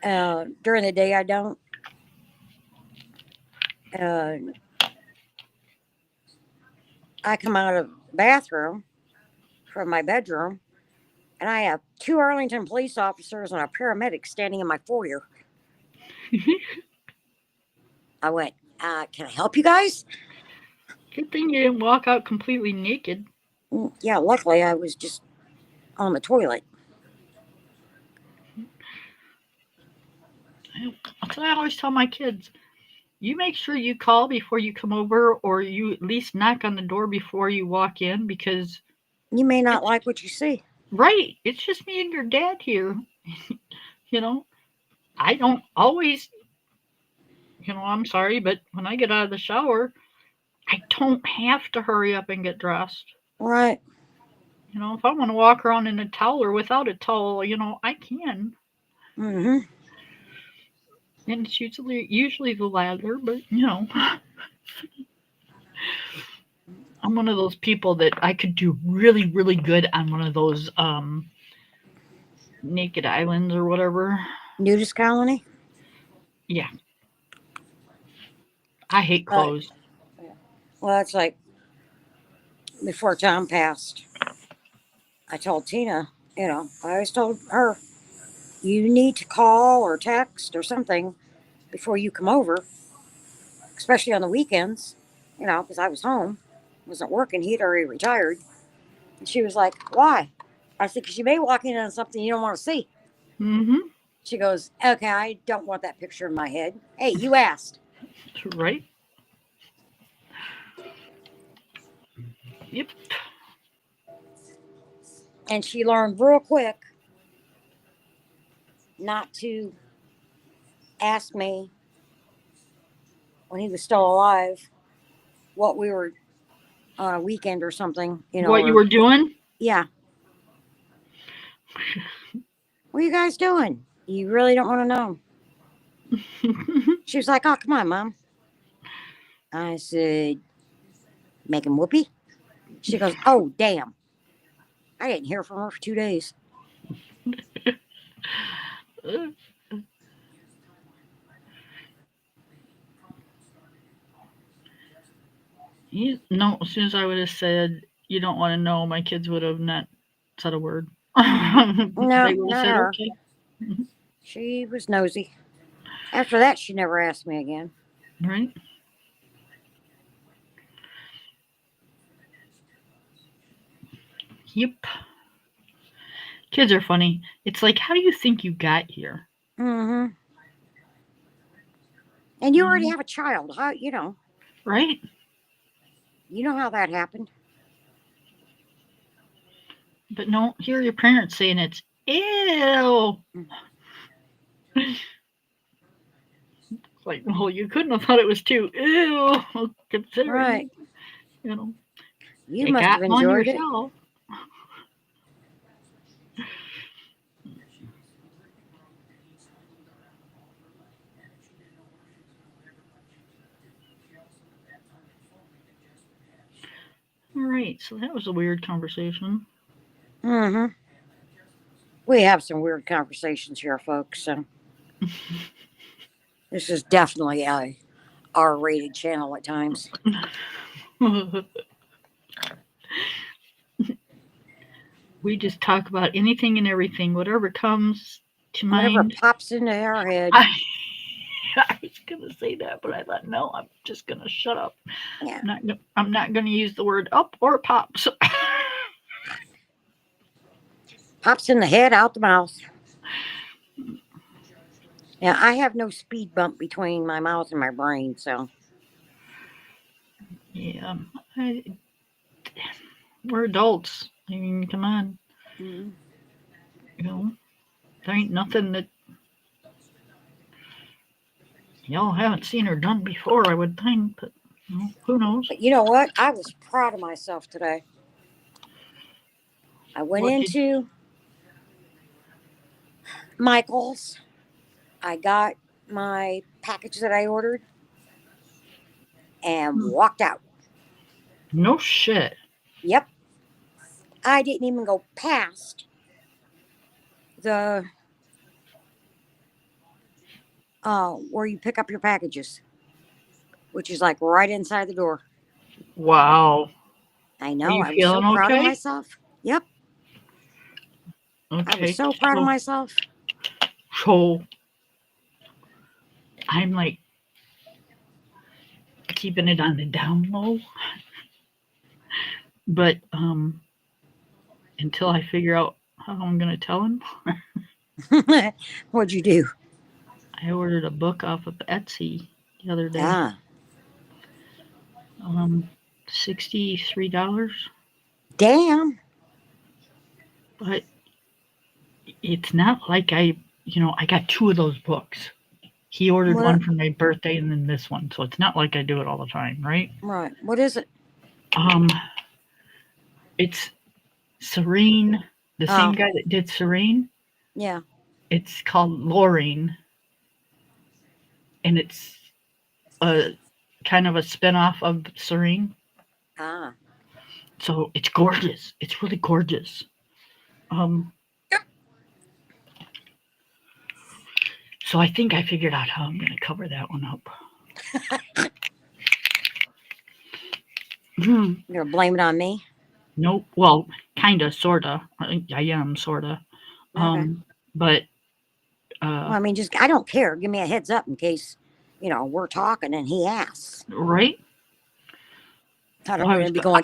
During the day, I don't. Uh, I come out of the bathroom from my bedroom, and I have two Arlington police officers and a paramedic standing in my foyer. I went, can I help you guys? Good thing you didn't walk out completely naked. Yeah, luckily I was just on the toilet. That's what I always tell my kids. You make sure you call before you come over, or you at least knock on the door before you walk in, because You may not it's like what you see. right. It's just me and your dad here. you know, I don't always, I'm sorry, but when I get out of the shower, I don't have to hurry up and get dressed. Right. If I want to walk around in a towel or without a towel, I can. Mm-hmm. And it's usually the latter, but I'm one of those people that I could do really, really good on one of those naked islands or whatever. Nudist colony? Yeah. I hate But clothes. well, it's like before Tom passed, I told Tina, I always told her, you need to call or text or something before you come over, especially on the weekends, because I was home, wasn't working. He'd already retired. And she was like, why? I said, because you may walk in on something you don't want to see. Mm-hmm. She goes, okay, I don't want that picture in my head. Hey, you asked. Right? Yep. And she learned real quick not to ask me when he was still alive what we were on a weekend or something, What you or were doing? yeah, what are you guys doing? You really don't want to know. She was like, oh, come on, Mom. I said, making whoopee. She goes, oh, damn. I didn't hear from her for 2 days. No, as soon as I would have said, you don't want to know, my kids would have not said a word. No, They would have not said, her. okay. She was nosy. After that, she never asked me again. Right? Yep. Kids are funny. It's like, how do you think you got here? Mm-hmm. And you already Mhm. have a child. How, Right? you know how that happened. But no, hear your parents saying it's ew. Like, well, you couldn't have thought it was too ew, Right. considering, you know, You you must have got one enjoyed it. yourself. All right, so that was a weird conversation. Mm-hmm. We have some weird conversations here, folks. So this is definitely a R-rated channel at times. We just talk about anything and everything, whatever comes to Whatever mind. pops into our head. I, I was gonna say that, but I thought no, I'm just gonna shut up. Yeah. I'm not gonna use the word up or pops. Pops in the head, out the mouth. Yeah, I have no speed bump between my mouth and my brain, so. Yeah, I, we're adults. I mean, come on, Mm. you know, there ain't nothing that y'all haven't seen or done before. I would think, but who knows? But you know what? I was proud of myself today. I went What did? into Michael's. I got my package that I ordered and walked out. No shit. Yep. I didn't even go past the where you pick up your packages, which is like right inside the door. Wow. I Are know. you I was so feeling proud of okay? myself. Yep. I was Okay. so proud of So, myself. so I'm like keeping it on the down low, but until I figure out how I'm gonna tell him, What'd you do? I ordered a book off of Etsy the other day. Ah, $63, damn. but it's not like I got two of those books. He ordered one What? for my birthday and then this one, so it's not like I do it all the time, right? Right. What is it? Um, it's Serene, the same Oh, guy that did Serene. yeah. It's called Lorraine, and it's a kind of a spin-off of Serene. Ah. So it's gorgeous. It's really gorgeous. Um, So I think I figured out how I'm going to cover that one up. You're gonna blame it on me? Nope. Well, kinda, sorta. I am sorta. Okay. But uh, Well, I mean, just I don't care. Give me a heads up in case, we're talking and he asks. right? I don't Well, I want was. to be going,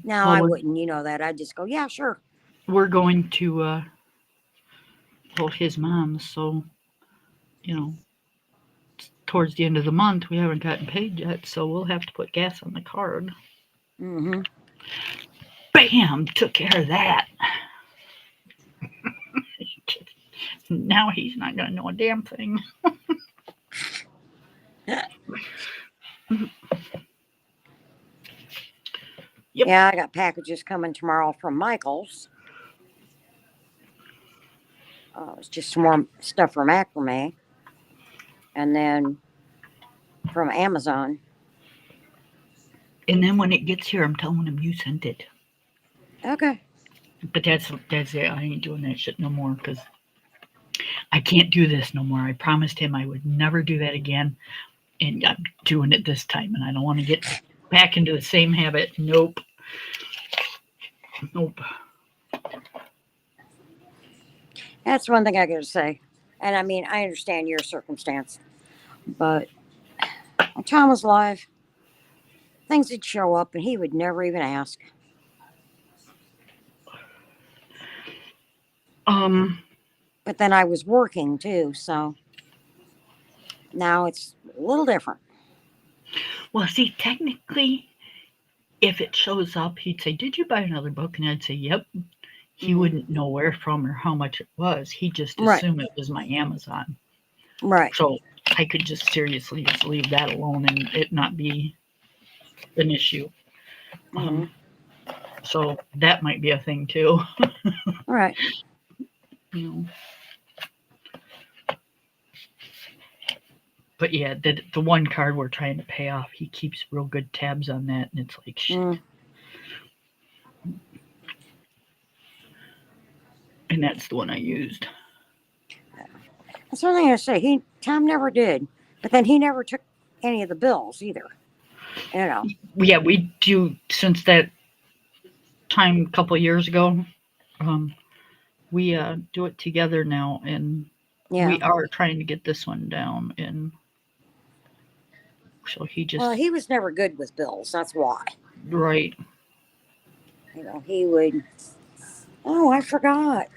Now Well, I wouldn't, that. I'd just go, yeah, sure. we're going to well, his mom's. So you know, towards the end of the month, we haven't gotten paid yet. So we'll have to put gas on the card. Mm-hmm. Bam! Took care of that. Now he's not going to know a damn thing. Yep. Yeah, I got packages coming tomorrow from Michael's. It's just some more stuff from Macrame. And then from Amazon. And then when it gets here, I'm telling him you sent it. Okay. But that's it. I ain't doing that shit no more because I can't do this no more. I promised him I would never do that again, and I'm doing it this time, and I don't want to get back into the same habit. Nope. Nope. That's one thing I got to say. And I mean, I understand your circumstance, but when Tom was alive, things would show up and he would never even ask. Um. But then I was working too, so now it's a little different. Well, see, technically, if it shows up, he'd say, "Did you buy another book?" And I'd say, "Yep." He Mm-hmm. wouldn't know where from or how much it was. He just Right, assumed it was my Amazon. right. So I could just seriously just leave that alone and it not be an issue. Mm-hmm. So that might be a thing too. Right. You know. But yeah, the one card we're trying to pay off, he keeps real good tabs on that, and it's like shit. Mm. And that's the one I used. That's one thing I say. Tom never did, but then he never took any of the bills either. You know. Yeah, we do since that time a couple of years ago. Um, we do it together now, and Yeah. we are trying to get this one down. And so he Well, just he was never good with bills. That's why. right. He would. Oh, I forgot.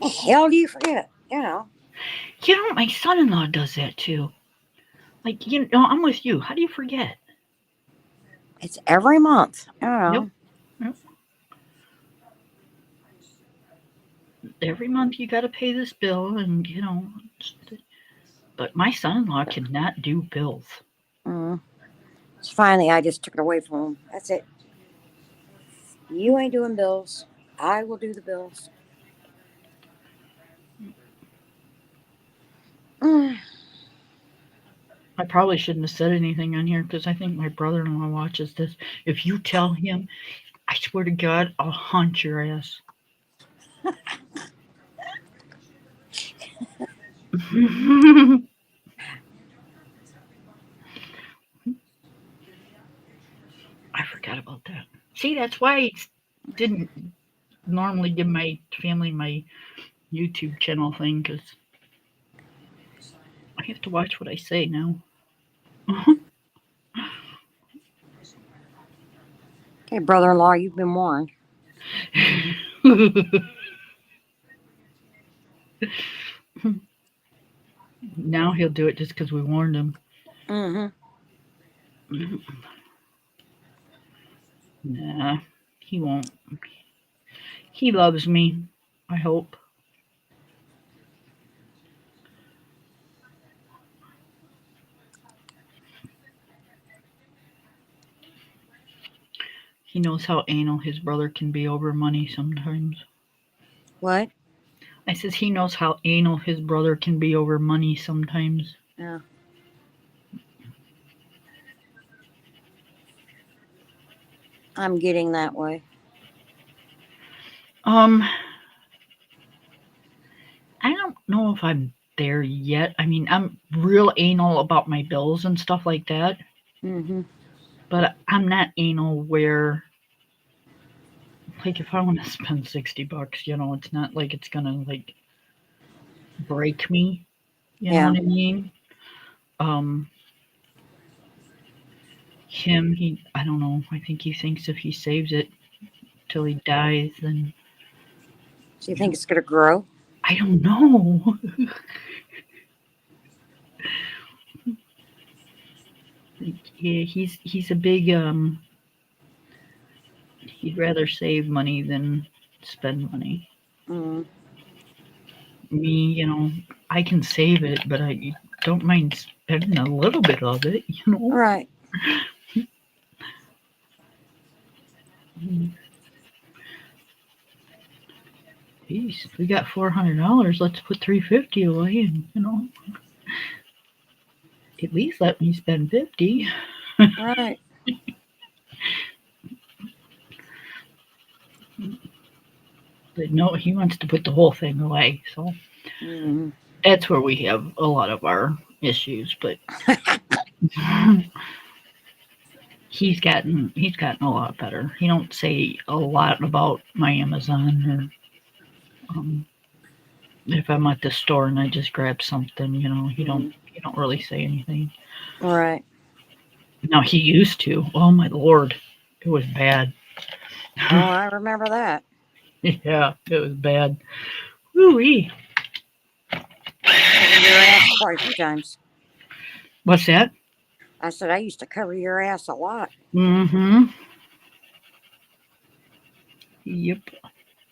The hell do you forget? You know, my son-in-law does that too. Like I'm with you. How do you forget? It's every month. Yep. Yep. Every month you got to pay this bill, and but my son-in-law cannot do bills. Mm. So finally, I just took it away from him. That's it. You ain't doing bills. I will do the bills. Mm. I probably shouldn't have said anything on here because I think my brother-in-law watches this. If you tell him, I swear to God, I'll haunt your ass. I forgot about that. See, that's why I didn't normally give my family my YouTube channel thing because I have to watch what I say now. Okay, brother-in-law, you've been warned. Now he'll do it just because we warned him. Mm-hmm. Nah, he won't. He loves me, I hope. He knows how anal his brother can be over money sometimes. What? I says he knows how anal his brother can be over money sometimes. Yeah. I'm getting that way. Um, I don't know if I'm there yet. I mean, I'm real anal about my bills and stuff like that, Mm-hmm. but I'm not anal where, like, if I want to spend $60, it's not like it's gonna like break me. You know Yeah. what I mean? Um, I don't know. I think he thinks if he saves it till he dies, then So you think it's gonna grow? I don't know. Yeah, he's a big he'd rather save money than spend money. Mm. Me, I can save it, but I don't mind spending a little bit of it. Right. Geez, we got $400. Let's put 350 away, and at least let me spend 50. Right. But no, he wants to put the whole thing away. So Mm-hmm. that's where we have a lot of our issues. But he's gotten a lot better. He don't say a lot about my Amazon or if I'm at the store and I just grab something. He don't really say anything. Right. Now he used to. Oh my lord, it was bad. Oh, I remember that. Yeah, it was bad. Woo-wee. Cover your ass quite a few times. What's that? I said I used to cover your ass a lot, Mm-hmm. Yep.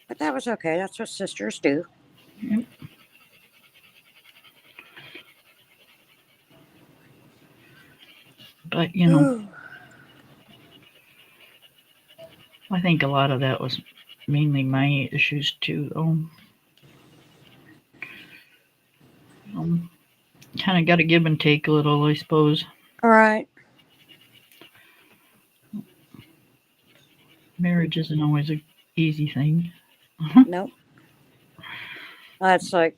but that was okay. That's what sisters do. Yep. But I think a lot of that was mainly my issues too. Kind of got to give and take a little, I suppose. All right. Marriage isn't always a easy thing. Nope. That's like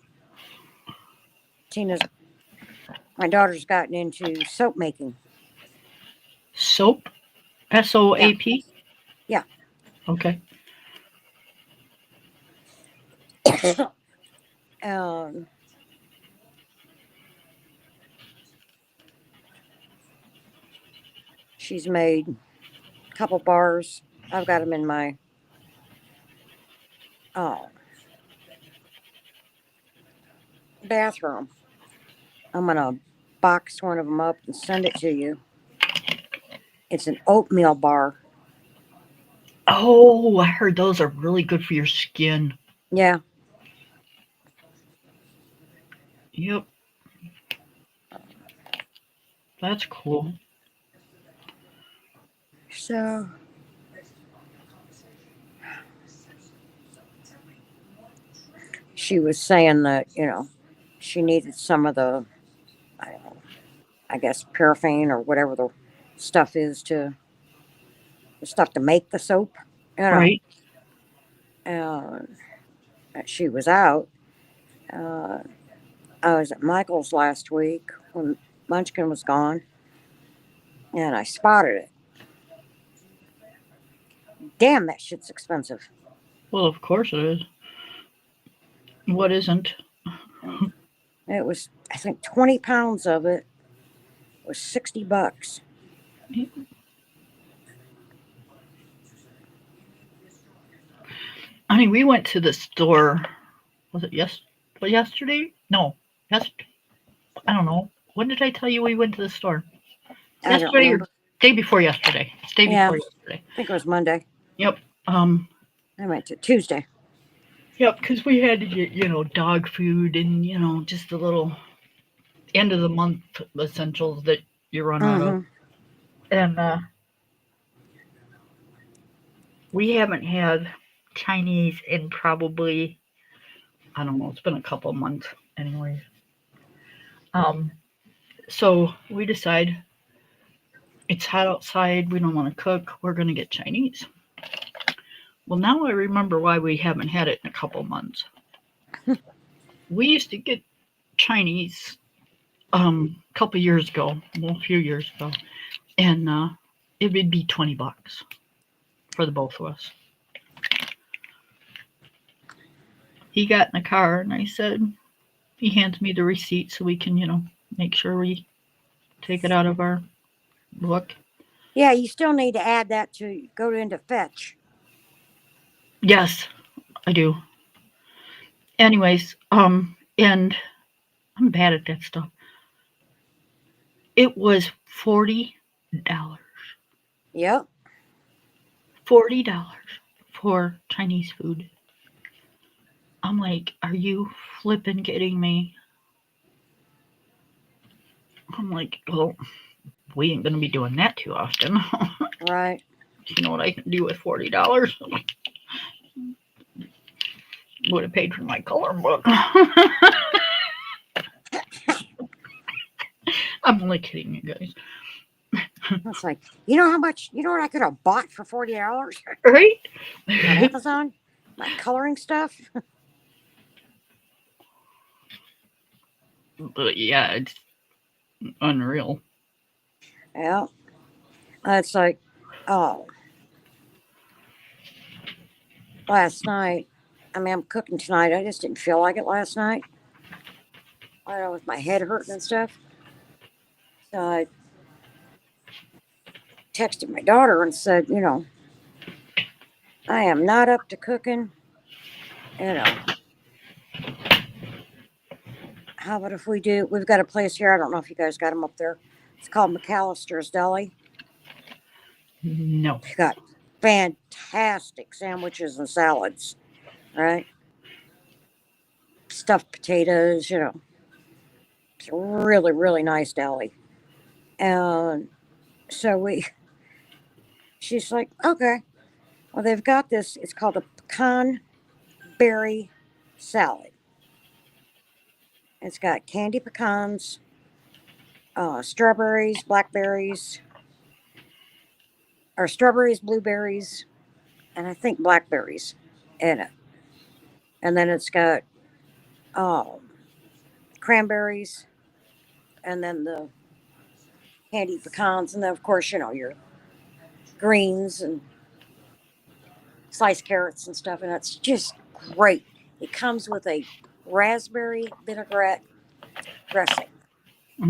Tina's. My daughter's gotten into soap making. Soap, Yeah. SOAP. Yeah. Okay. um, she's made a couple bars. I've got them in my uh, bathroom. I'm gonna box one of them up and send it to you. It's an oatmeal bar. Oh, I heard those are really good for your skin. Yeah. Yep, that's cool. So she was saying that she needed some of the I don't know, I guess paraffin or whatever the stuff is to the stuff to make the soap. You know, Right. and she was out. Uh, I was at Michael's last week when Munchkin was gone, and I spotted it. Damn, that shit's expensive. Well, of course it is. What isn't? It was, I think, 20 pounds of it was $60. I mean, we went to the store. Was it yesterday? No, yes. I don't know. When did I tell you we went to the store? I don't Yesterday or remember. day before yesterday? It's day Yeah, before I yesterday. think it was Monday. Yep. Um. I went to Tuesday. Yep. Because we had to get dog food and just the little end of the month essentials that you run out of. Mm-hmm. And we haven't had Chinese in probably, I don't know. It's been a couple of months, anyways. Um. So we decide it's hot outside. We don't want to cook. We're gonna get Chinese. Well, now I remember why we haven't had it in a couple months. we used to get Chinese a couple years ago, well, a few years ago, and it would be $20 for the both of us. He got in the car, and I said, he hands me the receipt so we can, make sure we take it out of our book. Yeah, you still need to add that to go into fetch. Yes, I do. Anyways, and I'm bad at that stuff. It was $40. Yep. $40 for Chinese food. I'm like, are you flipping kidding me? I'm like, well, we ain't gonna be doing that too often. Right. You know what I can do with $40? Would have paid for my color book. I'm only kidding, you guys. It's like, you know how much, you know what I could have bought for $40 Right? on Amazon? My coloring stuff. But yeah, it's unreal. Yeah. It's like, oh, last night, I mean, I'm cooking tonight. I just didn't feel like it last night. I don't know, with my head hurting and stuff. So I texted my daughter and said, I am not up to cooking. You know, how about if we've got a place here. I don't know if you guys got them up there. It's called McAllister's Deli. No. They got fantastic sandwiches and salads, right? Stuffed potatoes, It's a really, really nice deli. And so she's like, okay, well, they've got this. It's called a pecan berry salad. It's got candy pecans, strawberries, blackberries, or strawberries, blueberries, and I think blackberries in it. And then it's got um, cranberries, and then the candy pecans, and then of course your greens and sliced carrots and stuff, and it's just great. It comes with a raspberry vinaigrette dressing.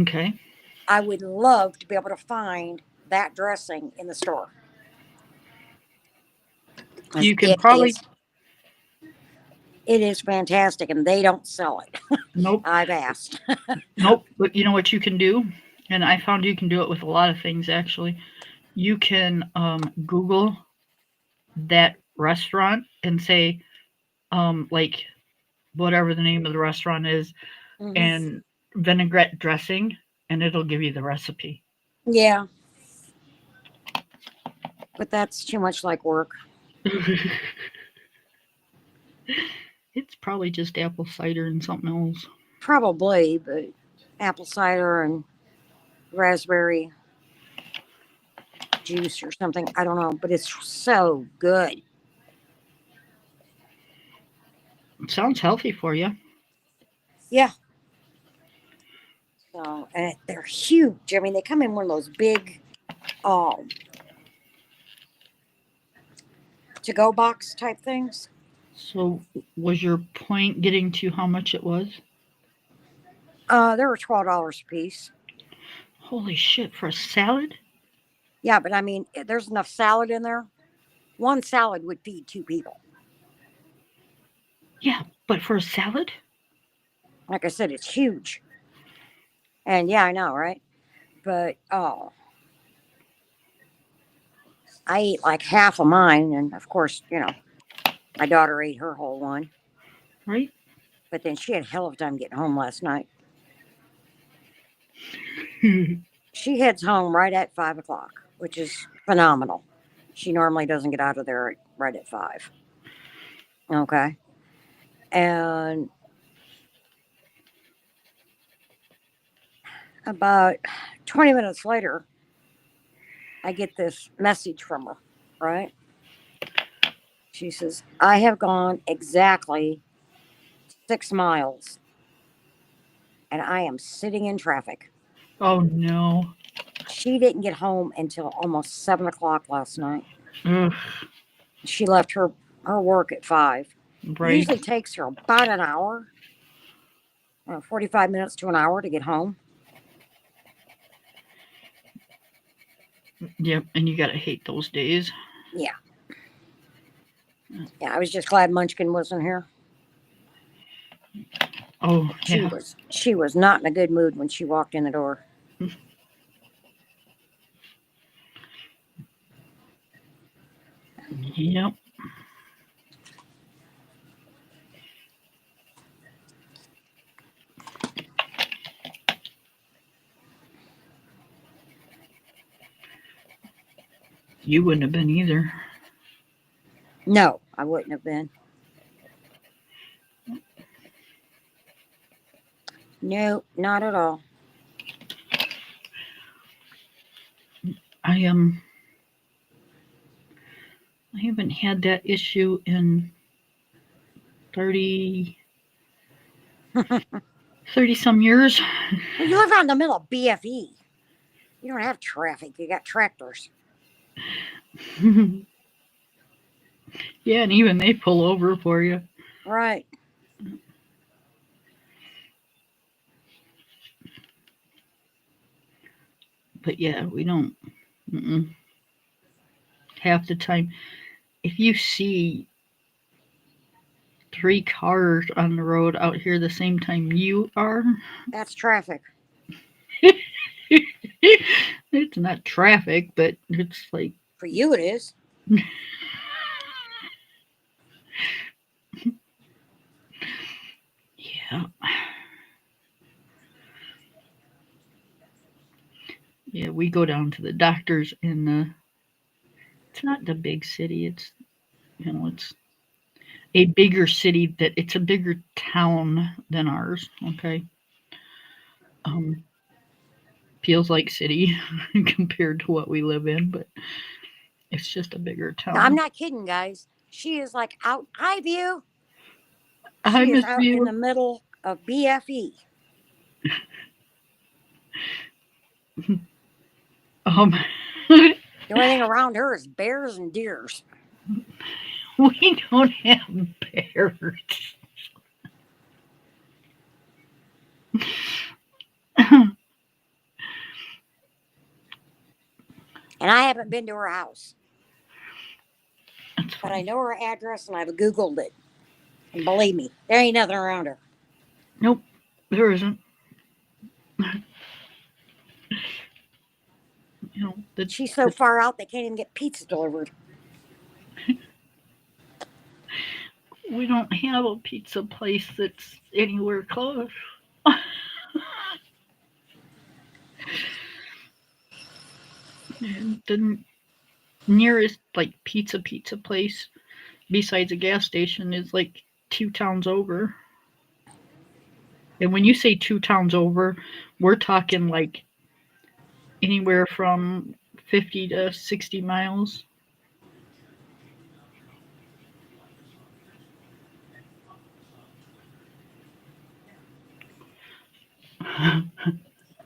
Okay. I would love to be able to find that dressing in the store. 'Cause You can probably. it is fantastic, and they don't sell it. Nope. I've asked. Nope. But you know what you can do? And I found you can do it with a lot of things actually. You can Google that restaurant and say, like, whatever the name of the restaurant is, Hmm. and vinaigrette dressing, and it'll give you the recipe. Yeah, but that's too much like work. It's probably just apple cider and something else. Probably, but apple cider and raspberry juice or something. I don't know, but it's so good. It sounds healthy for you. Yeah. So, and they're huge. I mean, they come in one of those big um, to go box type things. So, was your point getting to how much it was? They were $12 a piece. Holy shit, for a salad? Yeah, but I mean, there's enough salad in there. One salad would feed two people. Yeah, but for a salad? Like I said, it's huge. And yeah, I know, right? But I ate like half of mine, and of course, my daughter ate her whole one. Right? But then she had a hell of a time getting home last night. She heads home right at 5 o'clock, which is phenomenal. She normally doesn't get out of there right at 5. Okay. And about 20 minutes later, I get this message from her, right? She says, I have gone exactly 6 miles and I am sitting in traffic. Oh no. She didn't get home until almost 7 o'clock last night. Ugh, She left her work at 5. It right. usually takes her about an hour, 45 minutes to an hour to get home. Yep, and you gotta hate those days. Yeah. Yeah, I was just glad Munchkin wasn't here. Oh yeah. She was not in a good mood when she walked in the door. Yep. You wouldn't have been either. No, I wouldn't have been. No, not at all. I haven't had that issue in 30 some years. Well, you live out in the middle of BFE. You don't have traffic. You got tractors. Yeah, and even they pull over for you. Right. But yeah, we don't. Mm-mm. Half the time, if you see 3 cars on the road out here the same time you are, That's traffic. it's not traffic, but it's like, For you, it is. yeah. Yeah, we go down to the doctors in it's not the big city. It's, it's a bigger city that it's a bigger town than ours. Okay, um, feels like city compared to what we live in, but it's just a bigger Now, I'm town. not kidding, guys. She is like out. Hi, view. I She is miss out in the you. middle of BFE. Um, The only thing around her is bears and deers. we don't have bears. And I haven't been to her house. That's But I funny. know her address and I've Googled it. And believe me, there ain't nothing around her. Nope, there isn't. She's so far out they can't even get pizza delivered. We don't have a pizza place that's anywhere close. And the nearest like pizza place besides a gas station is like 2 towns over. And when you say 2 towns over, we're talking like anywhere from 50 to 60 miles.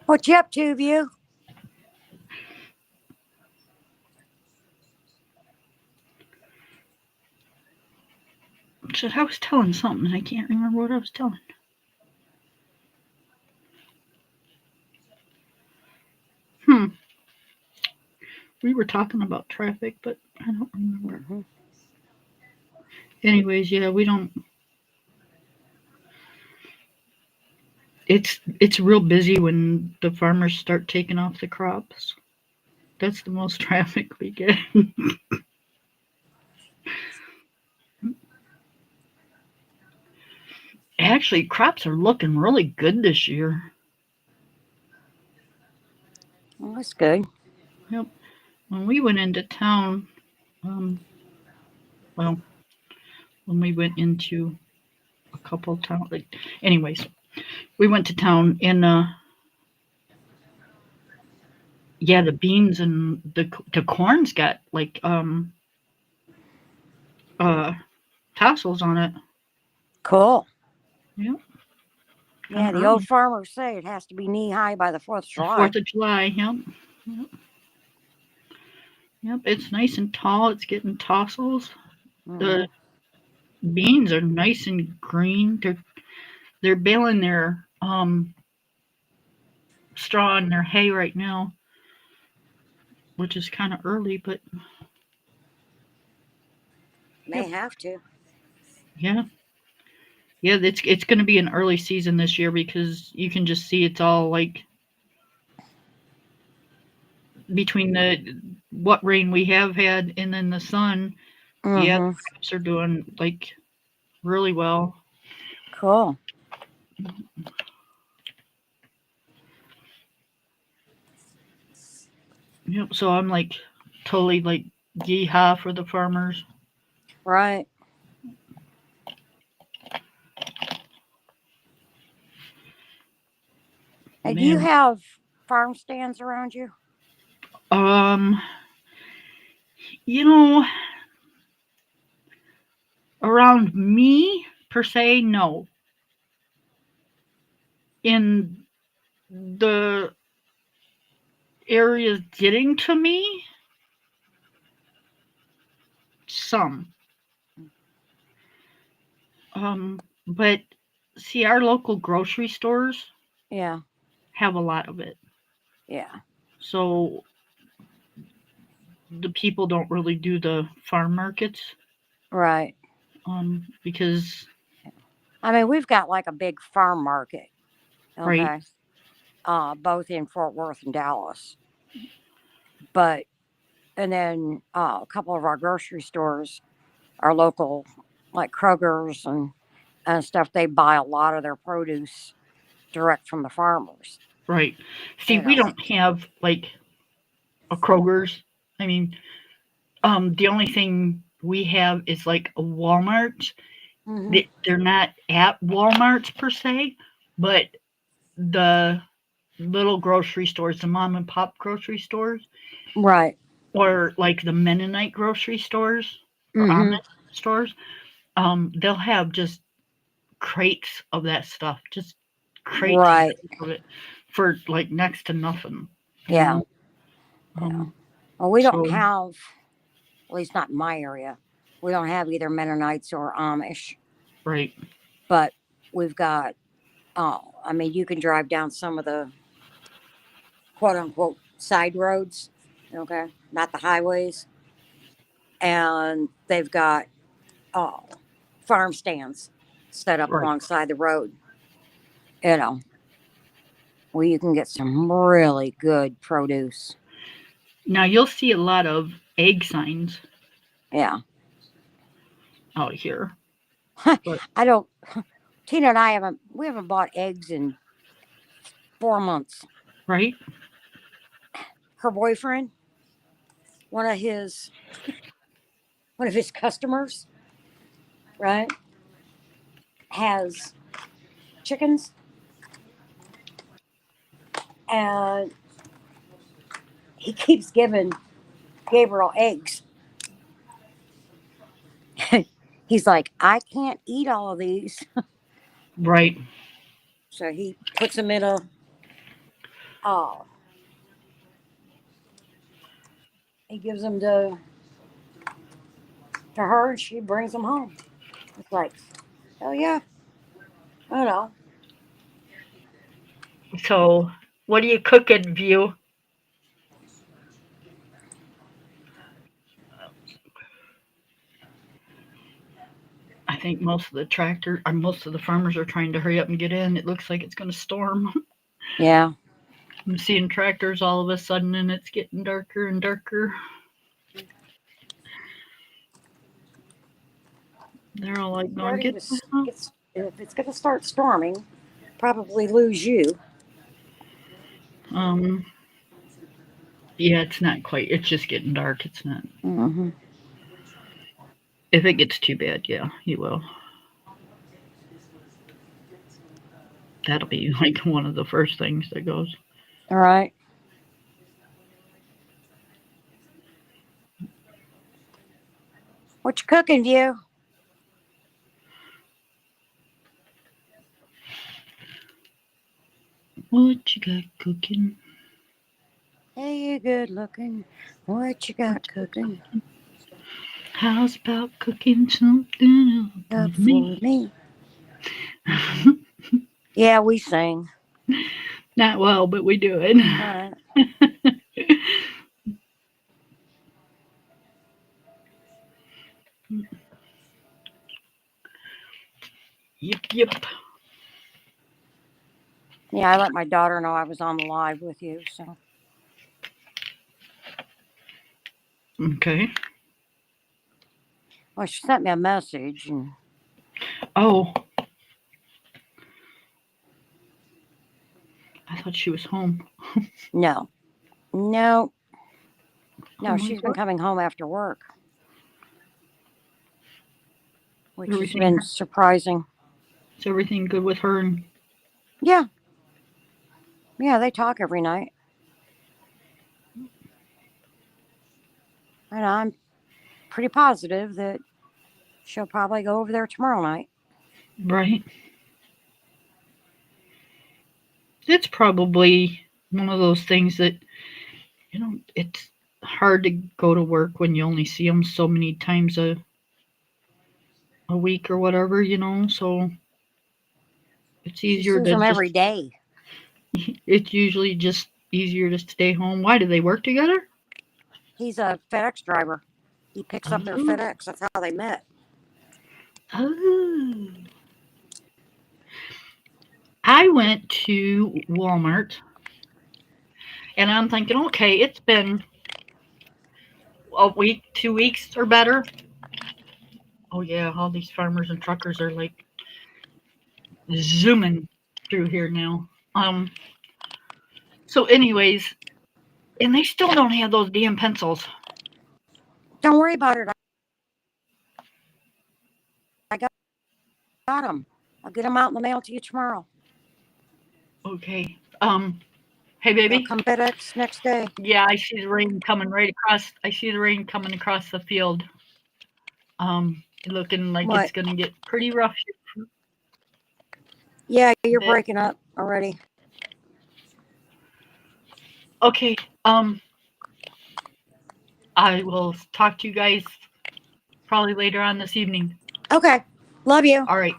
What you up to, view? So I was telling something, and I can't remember what I was telling. Hmm. We were talking about traffic, but I don't remember. Mm-hmm. Anyways, yeah, we don't. It's real busy when the farmers start taking off the crops. That's the most traffic we get. Actually, crops are looking really good this year. Well, that's good. Yep. When we went into town, well, when we went into a couple of towns, like, anyways, we went to town and yeah, the beans and the corn's got like uh tassels on it. Cool. Yep. Yeah, the old farmers say it has to be knee high by the 4th of July. 4th of July, yep. Yep, it's nice and tall. It's getting tassels. The beans are nice and green. They're baling their straw and their hay right now, which is kind of early, but May have to. yeah. Yeah, it's going to be an early season this year because you can just see it's all like between the what rain we have had and then the sun. Yeah, the crops are doing like really well. Cool. Yep. So I'm like totally like yeehaw for the farmers. Right. Hey, do you Man. have farm stands around you? Um, you know, around me per se, no. In the areas getting to me, some. But see, our local grocery stores Yeah. have a lot of it. Yeah. So the people don't really do the farm markets Right. because I mean, we've got like a big farm market. right, Okay. Both in Fort Worth and Dallas. But and then a couple of our grocery stores, our local like Kroger's and stuff, they buy a lot of their produce direct from the farmers. right. See, You we know. don't have like a Kroger's. I mean, the only thing we have is like a Walmart. They're not at Walmart's per se, but the little grocery stores, the mom and pop grocery stores, Right. or like the Mennonite grocery stores or Amish stores, they'll have just crates of that stuff, just crates and Right. crates of it for like next to nothing, you Yeah. know. Yeah. Um, Well, we don't so have, at least not in my area, we don't have either Mennonites or Amish, right, but we've got, I mean, you can drive down some of the quote unquote side roads, okay, not the highways, and they've got uh, farm stands set up right. alongside the road, you know, where you can get some really good produce. Now you'll see a lot of egg signs Yeah. out here, but I don't, Tina and I we haven't bought eggs in 4 months. right, Her boyfriend, one of his one of his customers, right, has chickens, and he keeps giving Gabriel eggs. He's like, I can't eat all of these, right, so he puts them in a. Oh, he gives them to her, and she brings them home. It's like, oh yeah, I don't know. so what are you cooking, View? I think most of the farmers are trying to hurry up and get in. It looks like it's going to storm. Yeah, I'm seeing tractors all of a sudden, and it's getting darker and darker. They're all like going, starting "Get to the hell." get. If it's going to start storming, probably lose you. Um, yeah, it's not quite. It's just getting dark. It's not. Hmm. If it gets too bad, yeah, you will. That'll be like one of the first things that goes. All right. What you cooking, View? What you got cooking? Hey, you good looking. What you got cooking How's about cooking something up up for for me? me? Yeah, we sing. Not well, but we do it. All right. Yep, yep. Yeah, I let my daughter know I was on the live with you. So, Okay. well, she sent me a message, and Oh, I thought she was home. no, no, Oh no, my she's been God. coming home after work, which has Everything been surprising. is everything good with her? And Yeah, yeah, they talk every night, and I'm pretty positive that she'll probably go over there tomorrow night. right. It's probably one of those things that it's hard to go to work when you only see them so many times a week or whatever. So it's She easier sees to them just. every day. It's usually just easier to stay home. Why do they work together? He's a FedEx driver. He picks up their Oh, FedEx. That's how they met. oh. I went to Walmart and I'm thinking, okay, it's been a week, 2 weeks or better. Oh yeah, all these farmers and truckers are like zooming through here now. So anyways, and they still don't have those damn pencils. Don't worry about it. I got them. I'll get them out in the mail to you tomorrow. Okay. Hey They'll baby. come FedEx next day. Yeah, I see the rain coming right across. I see the rain coming across the field. Looking like it's What? gonna get pretty rough. Yeah, you're Bit. breaking up already. Okay. I will talk to you guys probably later on this evening. Okay. Love you. All right.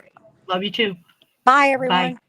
Love you too. Bye, Bye. everyone.